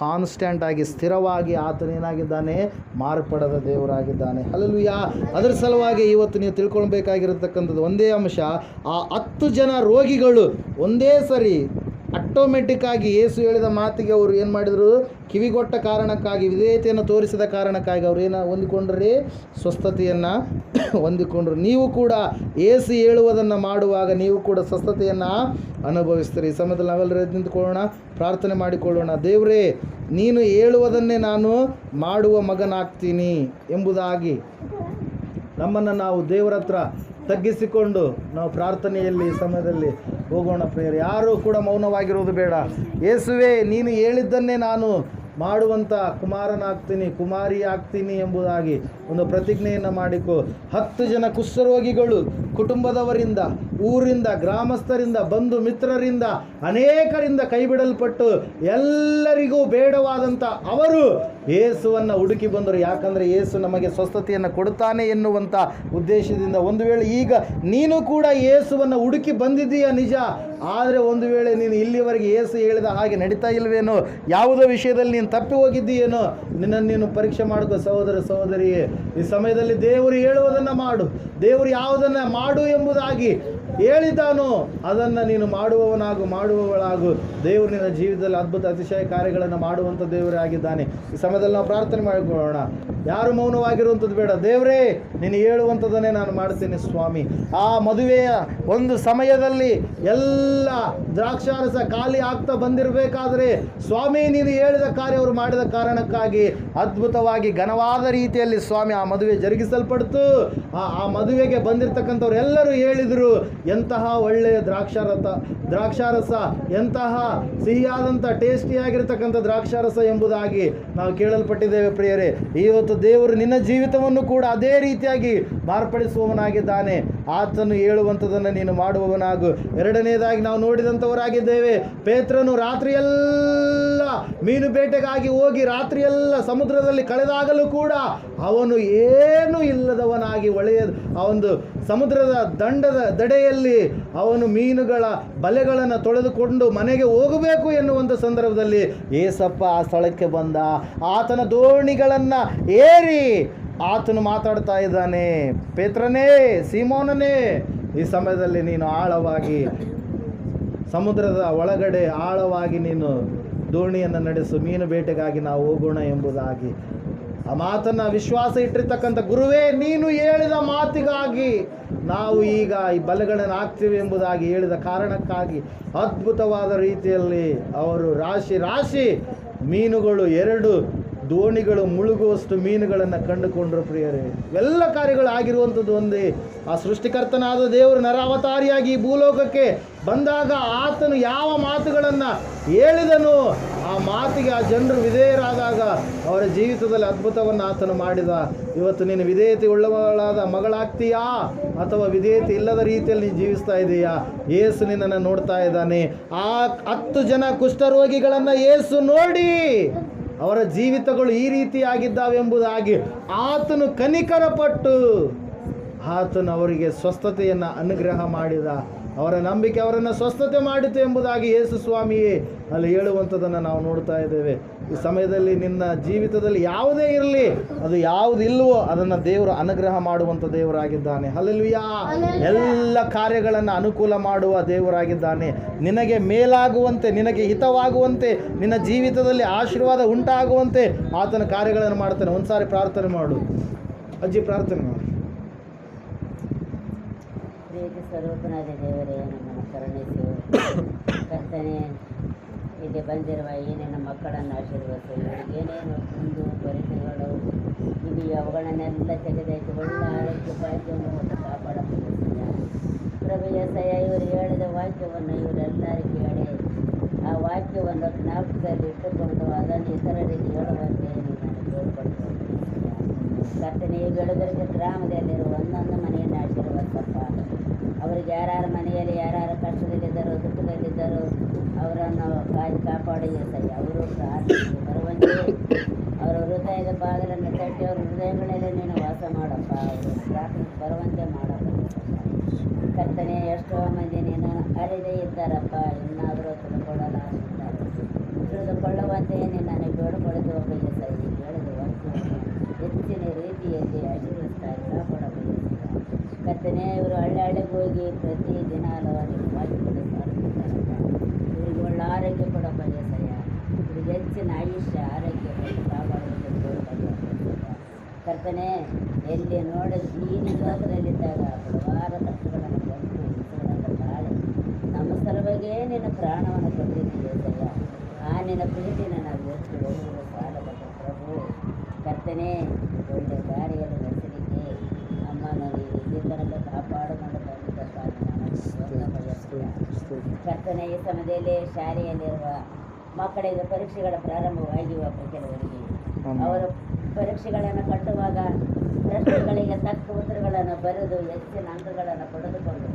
ಕಾನ್ಸ್ಟೆಂಟ್ ಆಗಿ ಸ್ಥಿರವಾಗಿ ಆತನೇನಾಗಿದ್ದಾನೆ? ಮಾರ್ಪಡದ ದೇವರಾಗಿದ್ದಾನೆ. ಹಲ್ಲೆಲೂಯಾ. ಅದರ ಸಲುವಾಗಿ ಇವತ್ತು ನೀವು ತಿಳ್ಕೊಳ್ಬೇಕಾಗಿರತಕ್ಕಂಥದ್ದು ಒಂದೇ ಅಂಶ, ಆ 10 ಜನ ರೋಗಿಗಳು ಒಂದೇ ಸರಿ ಆಟೋಮೆಟಿಕ್ಕಾಗಿ ಯೇಸು ಹೇಳಿದ ಮಾತಿಗೆ ಅವರು ಏನು ಮಾಡಿದರು? ಕಿವಿಗೊಟ್ಟ ಕಾರಣಕ್ಕಾಗಿ, ವಿಧೇಯತೆಯನ್ನು ತೋರಿಸಿದ ಕಾರಣಕ್ಕಾಗಿ ಅವರು ಹೊಂದಿಕೊಂಡ್ರಿ? ಸ್ವಸ್ಥತೆಯನ್ನು ಹೊಂದಿಕೊಂಡ್ರು. ನೀವು ಕೂಡ ಯೇಸು ಹೇಳುವುದನ್ನು ಮಾಡುವಾಗ ನೀವು ಕೂಡ ಸ್ವಸ್ಥತೆಯನ್ನು ಅನುಭವಿಸ್ತೀರಿ. ಈ ಸಮಯದಲ್ಲಿ ನಾವೆಲ್ಲರೂ ನಿಂತುಕೊಳ್ಳೋಣ, ಪ್ರಾರ್ಥನೆ ಮಾಡಿಕೊಳ್ಳೋಣ. ದೇವರೇ, ನೀನು ಹೇಳುವುದನ್ನೇ ನಾನು ಮಾಡುವ ಮಗನಾಗ್ತೀನಿ ಎಂಬುದಾಗಿ ನಮ್ಮನ್ನು ನಾವು ದೇವರ ಹತ್ರ ತಗ್ಗಿಸಿಕೊಂಡು ನಾವು ಪ್ರಾರ್ಥನೆಯಲ್ಲಿ ಈ ಸಮಯದಲ್ಲಿ ಹೋಗೋಣ ಪ್ರಿಯರೇ. ಯಾರೂ ಕೂಡ ಮೌನವಾಗಿರೋದು ಬೇಡ. ಯೇಸುವೇ, ನೀನು ಹೇಳಿದ್ದನ್ನೇ ನಾನು ಮಾಡುವಂಥ ಕುಮಾರನಾಗ್ತೀನಿ, ಕುಮಾರಿ ಆಗ್ತೀನಿ ಎಂಬುದಾಗಿ ಒಂದು ಪ್ರತಿಜ್ಞೆಯನ್ನು ಮಾಡಿಕೊ. 10 ಜನ ಕುಷ್ಠರೋಗಿಗಳು ಕುಟುಂಬದವರಿಂದ, ಊರಿಂದ, ಗ್ರಾಮಸ್ಥರಿಂದ, ಬಂಧು ಮಿತ್ರರಿಂದ, ಅನೇಕರಿಂದ ಕೈಬಿಡಲ್ಪಟ್ಟು ಎಲ್ಲರಿಗೂ ಬೇಡವಾದಂಥ ಅವರು ಯೇಸುವನ್ನು ಹುಡುಕಿ ಬಂದರು. ಯಾಕಂದರೆ ಯೇಸು ನಮಗೆ ಸ್ವಸ್ಥತೆಯನ್ನು ಕೊಡುತ್ತಾನೆ ಎನ್ನುವಂಥ ಉದ್ದೇಶದಿಂದ. ಒಂದು ವೇಳೆ ಈಗ ನೀನು ಕೂಡ ಯೇಸುವನ್ನು ಹುಡುಕಿ ಬಂದಿದ್ದೀಯ ನಿಜ, ಆದರೆ ಒಂದು ವೇಳೆ ನೀನು ಇಲ್ಲಿವರೆಗೆ ಯೇಸು ಹೇಳಿದ ಹಾಗೆ ನಡೀತಾ ಇಲ್ವೇನೋ, ಯಾವುದೋ ವಿಷಯದಲ್ಲಿ ನೀನು ತಪ್ಪಿ ಹೋಗಿದ್ದೀಯೇನೋ, ನಿನ್ನನ್ನು ನೀನು ಪರೀಕ್ಷೆ ಮಾಡಿಕೊ ಸಹೋದರ ಸಹೋದರಿಯೇ. ಈ ಸಮಯದಲ್ಲಿ ದೇವರು ಹೇಳುವುದನ್ನು ಮಾಡು, ದೇವರು ಯಾವುದನ್ನು ಮಾಡು ಎಂಬುದಾಗಿ ಹೇಳಿದ್ದಾನೋ ಅದನ್ನು ನೀನು ಮಾಡುವವಳಾಗು. ದೇವರು ನಿನ್ನ ಜೀವಿತದಲ್ಲಿ ಅದ್ಭುತ ಅತಿಶಯ ಕಾರ್ಯಗಳನ್ನು ಮಾಡುವಂಥ ದೇವರೇ ಆಗಿದ್ದಾನೆ. ಈ ಸಮಯದಲ್ಲಿ ನಾವು ಪ್ರಾರ್ಥನೆ ಮಾಡಿಕೊಳ್ಳೋಣ. ಯಾರು ಮೌನವಾಗಿರುವಂಥದ್ದು ಬೇಡ. ದೇವರೇ, ನೀನು ಹೇಳುವಂಥದ್ದನ್ನೇ ನಾನು ಮಾಡ್ತೀನಿ ಸ್ವಾಮಿ. ಆ ಮದುವೆಯ ಒಂದು ಸಮಯದಲ್ಲಿ ಎಲ್ಲ ದ್ರಾಕ್ಷಾರಸ ಖಾಲಿ ಆಗ್ತಾ ಬಂದಿರಬೇಕಾದ್ರೆ ಸ್ವಾಮಿ ನೀನು ಹೇಳಿದ ಕಾರ್ಯ ಅವರು ಮಾಡಿದ ಕಾರಣಕ್ಕಾಗಿ ಅದ್ಭುತವಾಗಿ ಘನವಾದ ರೀತಿಯಲ್ಲಿ ಸ್ವಾಮಿ ಆ ಮದುವೆ ಜರುಗಿಸಲ್ಪಡ್ತು. ಆ ಮದುವೆಗೆ ಬಂದಿರತಕ್ಕಂಥವ್ರು ಎಲ್ಲರೂ ಹೇಳಿದರು, ಎಂತಹ ಒಳ್ಳೆಯ ದ್ರಾಕ್ಷಾರಸ, ಎಂತಹ ಸಿಹಿಯಾದಂಥ ಟೇಸ್ಟಿಯಾಗಿರ್ತಕ್ಕಂಥ ದ್ರಾಕ್ಷಾರಸ ಎಂಬುದಾಗಿ ನಾವು ಕೇಳಲ್ಪಟ್ಟಿದ್ದೇವೆ ಪ್ರಿಯರೇ. ಇವತ್ತು ದೇವರು ನಿನ್ನ ಜೀವಿತವನ್ನು ಕೂಡ ಅದೇ ರೀತಿಯಾಗಿ ಮಾರ್ಪಡಿಸುವವನಾಗಿದ್ದಾನೆ. ಆತನು ಹೇಳುವಂಥದ್ದನ್ನು ನೀನು ಮಾಡುವವನಾಗು. ಎರಡನೇದಾಗಿ ನಾವು ನೋಡಿದಂಥವರಾಗಿದ್ದೇವೆ, ಪೇತ್ರನು ರಾತ್ರಿಯೆಲ್ಲ ಮೀನು ಬೇಟೆಗಾಗಿ ಹೋಗಿ ರಾತ್ರಿಯೆಲ್ಲ ಸಮುದ್ರದಲ್ಲಿ ಕಳೆದಾಗಲೂ ಕೂಡ ಅವನು ಏನೂ ಇಲ್ಲದವನಾಗಿ ಆ ಒಂದು ಸಮುದ್ರದ ದಡೆಯಲ್ಲಿ ಅವನು ಮೀನುಗಳ ಬಲೆಗಳನ್ನು ತೊಳೆದುಕೊಂಡು ಮನೆಗೆ ಹೋಗಬೇಕು ಎನ್ನುವಂಥ ಸಂದರ್ಭದಲ್ಲಿ ಏಸಪ್ಪ ಆ ಸ್ಥಳಕ್ಕೆ ಬಂದ. ಆತನ ದೋಣಿಗಳನ್ನು ಏರಿ ಆತನು ಮಾತಾಡ್ತಾ ಇದ್ದಾನೆ, ಪೇತ್ರನೇ, ಸೀಮೋನನೇ, ಈ ಸಮಯದಲ್ಲಿ ನೀನು ಆಳವಾಗಿ ಸಮುದ್ರದ ಒಳಗಡೆ ಆಳವಾಗಿ ನೀನು ದೋಣಿಯನ್ನು ನಡೆಸು, ಮೀನು ಬೇಟೆಗಾಗಿ ನಾವು ಹೋಗೋಣ ಎಂಬುದಾಗಿ. ಆ ಮಾತನ್ನು ವಿಶ್ವಾಸ ಇಟ್ಟಿರ್ತಕ್ಕಂಥ ಗುರುವೇ, ನೀನು ಹೇಳಿದ ಮಾತಿಗಾಗಿ ನಾವು ಈಗ ಈ ಬಲೆಗಳನ್ನು ಹಾಕ್ತೀವಿ ಎಂಬುದಾಗಿ ಹೇಳಿದ ಕಾರಣಕ್ಕಾಗಿ ಅದ್ಭುತವಾದ ರೀತಿಯಲ್ಲಿ ಅವರು ರಾಶಿ ಮೀನುಗಳು, 2 ದೋಣಿಗಳು ಮುಳುಗುವಷ್ಟು ಮೀನುಗಳನ್ನು ಕಂಡುಕೊಂಡರು ಪ್ರಿಯರೇ. ಎಲ್ಲ ಕಾರ್ಯಗಳು ಆಗಿರುವಂಥದ್ದು ಒಂದೇ, ಆ ಸೃಷ್ಟಿಕರ್ತನಾದ ದೇವರು ನರಾವತಾರಿಯಾಗಿ ಈ ಭೂಲೋಕಕ್ಕೆ ಬಂದಾಗ ಆತನು ಯಾವ ಮಾತುಗಳನ್ನು ಹೇಳಿದನು, ಆ ಮಾತಿಗೆ ಆ ಜನರು ವಿಧೇಯರಾದಾಗ ಅವರ ಜೀವಿತದಲ್ಲಿ ಅದ್ಭುತವನ್ನು ಆತನು ಮಾಡಿದ. ಇವತ್ತು ನೀನು ವಿಧೇಯತೆ ಉಳ್ಳವಳಾದ ಮಗಳಾಗ್ತೀಯಾ ಅಥವಾ ವಿಧೇಯತೆ ಇಲ್ಲದ ರೀತಿಯಲ್ಲಿ ನೀನು ಜೀವಿಸ್ತಾ ಇದೆಯಾ? ಯೇಸು ನಿನ್ನನ್ನು ನೋಡ್ತಾ ಇದ್ದಾನೆ. ಆ 10 ಜನ ಕುಷ್ಠರೋಗಿಗಳನ್ನು ಯೇಸು ನೋಡಿ ಅವರ ಜೀವಿತಗಳು ಈ ರೀತಿಯಾಗಿದ್ದಾವೆಂಬುದಾಗಿ ಆತನು ಕನಿಕರಪಟ್ಟು ಆತನು ಅವರಿಗೆ ಸ್ವಸ್ಥತೆಯನ್ನು ಅನುಗ್ರಹ ಮಾಡಿದ. ಅವರ ನಂಬಿಕೆ ಅವರನ್ನು ಸ್ವಸ್ಥತೆ ಮಾಡಿತು ಎಂಬುದಾಗಿ ಯೇಸು ಸ್ವಾಮಿಯೇ ಅಲ್ಲಿ ಹೇಳುವಂಥದ್ದನ್ನು ನಾವು ನೋಡ್ತಾ ಇದ್ದೇವೆ. ಈ ಸಮಯದಲ್ಲಿ ನಿನ್ನ ಜೀವಿತದಲ್ಲಿ ಯಾವುದೇ ಇರಲಿ, ಅದು ಯಾವುದಿಲ್ವೋ ಅದನ್ನು ದೇವರು ಅನುಗ್ರಹ ಮಾಡುವಂಥ ದೇವರಾಗಿದ್ದಾನೆ. ಹಲ್ಲೆಲೂಯಾ. ಎಲ್ಲ ಕಾರ್ಯಗಳನ್ನು ಅನುಕೂಲ ಮಾಡುವ ದೇವರಾಗಿದ್ದಾನೆ. ನಿನಗೆ ಮೇಲಾಗುವಂತೆ, ನಿನಗೆ ಹಿತವಾಗುವಂತೆ, ನಿನ್ನ ಜೀವಿತದಲ್ಲಿ ಆಶೀರ್ವಾದ ಉಂಟಾಗುವಂತೆ ಆತನ ಕಾರ್ಯಗಳನ್ನು ಮಾಡ್ತಾನೆ. ಒಂದು ಸಾರಿ ಪ್ರಾರ್ಥನೆ ಮಾಡು ಅಜ್ಜಿ, ಪ್ರಾರ್ಥನೆ ಮಾಡು. ಪ್ರೀತಿ ಸ್ವರೂಪನಾದ ದೇವರೇ, ನಮ್ಮನ್ನು ಕರುಣಿಸು ಕರ್ತನೆ. ಇಲ್ಲಿ ಬಂದಿರುವ ಏನೇನು ಮಕ್ಕಳನ್ನು ಆಶೀರ್ವದಿಸು. ಇವರಿಗೆ ಏನೇನು ಕುಂದು ಪರಿಸರಗಳು ಇದೆಯೋ ಅವುಗಳನ್ನೆಲ್ಲ ತೆಗೆದೈತು ಒಳ್ಳೆ ಆರೋಗ್ಯ ಭಾಗ್ಯವನ್ನು ಮತ್ತು ಕಾಪಾಡಬಹುದು. ಪ್ರಭು ಯೆಸಯ್ಯ, ಇವರು ಹೇಳಿದ ವಾಕ್ಯವನ್ನು ಇವರೆಲ್ಲರಿಗೂ ಹೇಳಿ ಆ ವಾಕ್ಯವನ್ನು ಜ್ಞಾಪಕದಲ್ಲಿ ಇಟ್ಟುಕೊಂಡು ಅದನ್ನು ಇತರರಿಗೆ ಹೇಳುವಂತೆ ನಾನು ಕೇಳ್ಕೊಳ್ತೇನೆ. ಕರ್ತನೆ, ಈ ಬೆಳಗರಿಗೆ ಗ್ರಾಮದಲ್ಲಿರುವ ಒಂದೊಂದು ಮನೆಯನ್ನು ಆಶೀರ್ವದಿಸಪ್ಪ. ಅವರಿಗೆ ಯಾರ್ಯಾರ ಮನೆಯಲ್ಲಿ ಯಾರ್ಯಾರು ಕಷ್ಟದಲ್ಲಿದ್ದರು, ದುಃಖದಲ್ಲಿದ್ದರು ಅವರನ್ನು ಕಾಪಾಡಿ ಯೆಸಯ್ಯ. ಅವರು ಪ್ರಾರ್ಥನೆಗೆ ಬರುವಂತೆ ಅವರ ಹೃದಯದ ಬಾಗಿಲನ್ನು ತಟ್ಟಿ ಅವರ ಹೃದಯಗಳಲ್ಲಿ ನೀನು ವಾಸ ಮಾಡಪ್ಪ. ಅವರು ಪ್ರಾರ್ಥನೆಗೆ ಬರುವಂತೆ ಮಾಡಪ್ಪ ಕರ್ತನೆ. ಎಷ್ಟೋ ಮಂದಿ ನೀನು ಅರಿದೇ ಇದ್ದಾರಪ್ಪ, ಇನ್ನಾದರೂ ತಿಳಿದುಕೊಳ್ಳಲಾಗಿದ್ದಾರೆ. ತಿಳಿದುಕೊಳ್ಳುವಂತೆ ನಿನ್ನನ್ನು ಬೇಡಿಕೊಳ್ಳುತ್ತೇವೆ ಒಬ್ಬ ಯೆಸಯ್ಯ. ಹೇಳಿದ ವಾಕ್ಯವನ್ನು ಹೆಚ್ಚಿನ ರೀತಿಯಲ್ಲಿ ಆಶೀರ್ವದಿಸ್ತಾರೆ, ಕಾಪಾಡಬಹುದು ಕರ್ತನೆ. ಇವರು ಹಳ್ಳಿಗೆ ಹೋಗಿ ಪ್ರತಿ ದಿನ ಹಲವಾರು ವಾಕ್ಯಗಳು ಸಾರುತ್ತಿದ್ದಾರಪ್ಪ. ಇವರಿಗೆ ಒಳ್ಳೆ ಆರೋಗ್ಯ ಕೊಡಪ್ಪ ಯೆಸಯ್ಯ. ಇವರಿಗೆ ಹೆಚ್ಚಿನ ಆಯುಷ್ಯ ಆರೋಗ್ಯ ಕಾಪಾಡುವುದು ಕರ್ತನೆ. ಎಲ್ಲಿ ನೋಡಿದ ಈ ಲೋಕದಲ್ಲಿದ್ದಾಗ ಹಲವಾರ ಕಷ್ಟಗಳನ್ನು ಬಂದು ಇಸುಗಳನ್ನು ತಾಳಿ ನಮ್ಮ ಸಲುವಾಗಿ ನಿನ್ನ ಪ್ರಾಣವನ್ನು ಕೊಟ್ಟಿದ್ದೀವಿ ಯೆಸಯ್ಯ. ಆ ನಿನ್ನ ಪ್ರೀತಿನ ನಾವು ಎಷ್ಟು ಒಳ್ಳೆಯ ಸಾಲಬೇಕು ಪ್ರಭು ಕರ್ತನೆ. ಒಳ್ಳೆಯ ದಾರಿಯಲ್ಲಿ ನಡೆಸಲಿಕ್ಕೆ ನಮ್ಮನ್ನು ನೀನು ಇದೇ ತನಕ ಕಾಪಾಡಿಕೊಂಡು ಬಂದಿದ್ದಪ್ಪ. ಕರ್ತನೆ, ಈ ಸಮಯದಲ್ಲಿ ಶಾಲೆಯಲ್ಲಿರುವ ಮಕ್ಕಳಿಗೆ ಪರೀಕ್ಷೆಗಳ ಪ್ರಾರಂಭವಾಗಿರುವ ಕೆಲವರಿಗೆ ಅವರು ಪರೀಕ್ಷೆಗಳನ್ನು ಕಟ್ಟುವಾಗ ಪ್ರಶ್ನೆಗಳಿಗೆ ತಕ್ಕ ಉತ್ತರಗಳನ್ನು ಬರೆದು ಹೆಚ್ಚಿನ ಅಂಕಗಳನ್ನು ಪಡೆದುಕೊಂಡು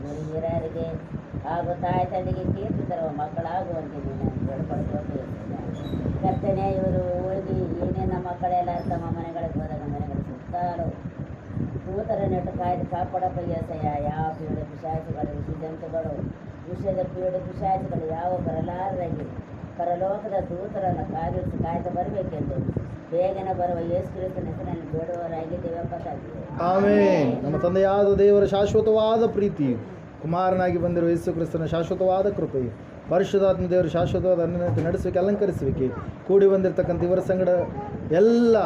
ಗುರು ಹಿರಿಯರಿಗೆ ಹಾಗೂ ತಾಯಿ ತಂದೆಗೆ ಕೀರ್ತಿ ತರುವ ಮಕ್ಕಳಾಗುವಂತೆ ನೀನು ಬೇಡ್ಕೊಳ್ಬೋದು ಕರ್ತನೆ. ಇವರು ಹೋಗಿ ಏನೇನ ಮಕ್ಕಳೆಲ್ಲ ತಮ್ಮ ಮನೆಗಳಿಗೆ ಹೋದಾಗ ಮನೆಗಳ ಸುತ್ತಾರು ದೂತರ ನೆಟ್ಟು ಕಾಯ್ದು ಕಾಪಾಡಪ್ಪ ಯೆಸಯ್ಯ. ಯಾವ ಪೀಡೆ ಪಿಶಾಚಿಗಳು, ವಿಷಜಂತುಗಳು, ವಿಷದ ಪೀಡೆ ಪಿಶಾಚಿಗಳು ಯಾವ ಬರಲಾರದಾಗಿ ಪರಲೋಕದ ದೂತರನ್ನು ಕಾಯ್ದು ಬರಬೇಕೆಂದು ಬೇಗನೆ ಬರುವ ಯೇಸು ಕ್ರಿಸ್ತನ ಹೆಸರಿನಲ್ಲಿ ಬೇಡುವವರಾಗಿದ್ದೇವೆಂಬ ತಂದೆ. ಆಮೆನ್. ನಮ್ಮ ತಂದೆಯಾದ ದೇವರ ಶಾಶ್ವತವಾದ ಪ್ರೀತಿ, ಕುಮಾರನಾಗಿ ಬಂದಿರುವ ಯೇಸು ಕ್ರಿಸ್ತನ ಶಾಶ್ವತವಾದ ಕೃಪೆಯು, ಪರಿಶುದ್ಧಾತ್ಮ ದೇವರು ಶಾಶ್ವತವಾದ ಅನ್ಯತೆ ನಡೆಸುವಿಕೆ ಅಲಂಕರಿಸುವಿಕೆ ಕೂಡಿ ಬಂದಿರತಕ್ಕಂಥ ಇವರ ಸಂಗಡ ಎಲ್ಲ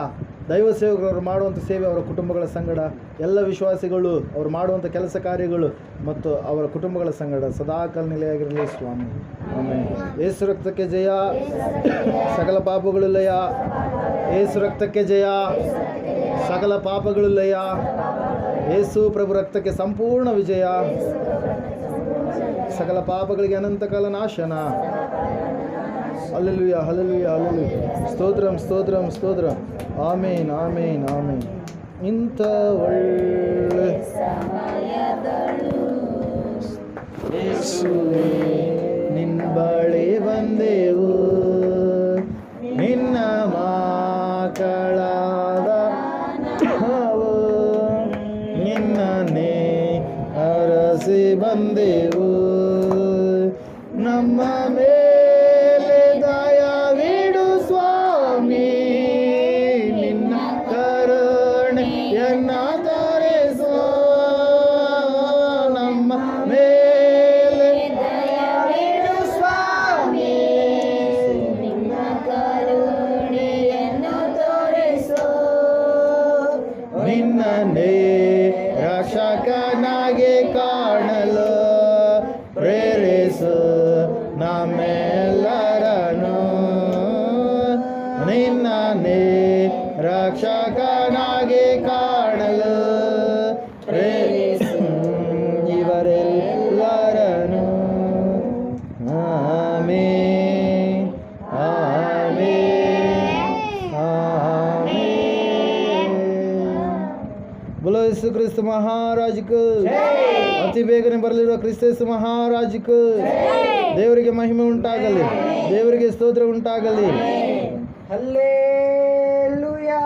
ದೈವ ಸೇವಕರು ಮಾಡುವಂಥ ಸೇವೆ, ಅವರ ಕುಟುಂಬಗಳ ಸಂಗಡ ಎಲ್ಲ ವಿಶ್ವಾಸಿಗಳು ಅವರು ಮಾಡುವಂಥ ಕೆಲಸ ಕಾರ್ಯಗಳು ಮತ್ತು ಅವರ ಕುಟುಂಬಗಳ ಸಂಗಡ ಸದಾಕಾಲ ನೆಲೆಯಾಗಿರಲಿ ಸ್ವಾಮಿ. ಆಮೆನ್. ಯೇಸು ರಕ್ತಕ್ಕೆ ಜಯ, ಸಕಲ ಪಾಪಗಳು ಲಯ. ಯೇಸು ರಕ್ತಕ್ಕೆ ಜಯ, ಸಕಲ ಪಾಪಗಳು ಲಯ. ಯೇಸು ಪ್ರಭು ರಕ್ತಕ್ಕೆ ಸಂಪೂರ್ಣ ವಿಜಯ, ಸಕಲ ಪಾಪಗಳಿಗೆ ಅನಂತ ಕಾಲ ನಾಶನ. Hallelujah, hallelujah, hallelujah. ಸ್ತೋತ್ರಂ, ಸ್ತೋತ್ರಂ, ಸ್ತೋತ್ರಂ. Amen, amen, amen. ಇಂಥ ಒಳ್ಳೆ ಯೇಸುವೇ ನಿನ್ನ ಬಳಿ ಬಂದೆವು, ನಿನ್ನ ಮಕ್ಕಳಾದ ನಾವು ನಿನ್ನನ್ನೇ ಅರಸಿ ಬಂದೆವು. ನಮ್ಮ ಮೇಲೆ ದಯವಿಡು ಸ್ವಾಮಿ, ನಿನ್ನ ಕರುಣೆಯನ್ನ ತೋರಿಸು. ನಮ್ಮ ಮೇಲೆ ದಯವಿಡು ಸ್ವಾಮಿ, ನಿನ್ನ ಕರುಣೆಯನ್ನು ತೋರಿಸು. ನಿನ್ನನ್ನೇ ರಕ್ಷಕನಾಗಿ ಕಾಣಲು ಪ್ರೇರಿಸು ನಮ್ಮೆಲ್ಲರನ್ನು. ನಿನ್ನನ್ನೇ ರಕ್ಷಕನಾಗಿ ಕಾಣಲು ಪ್ರೇರಿಸು ಇವರೆಲ್ಲರನ್ನು. Amen, amen, amen. बोलो यीशु क्रिस्त महाराज को, ಅತಿ ಬೇಗನೆ ಬರಲಿರುವ ಕ್ರಿಸ್ತ ಯೇಸು ಮಹಾರಾಜಕ್ಕೆ ದೇವರಿಗೆ ಮಹಿಮೆ ಉಂಟಾಗಲಿ, ದೇವರಿಗೆ ಸ್ತೋತ್ರ ಉಂಟಾಗಲಿ. ಹಲ್ಲೇಲೂಯಾ.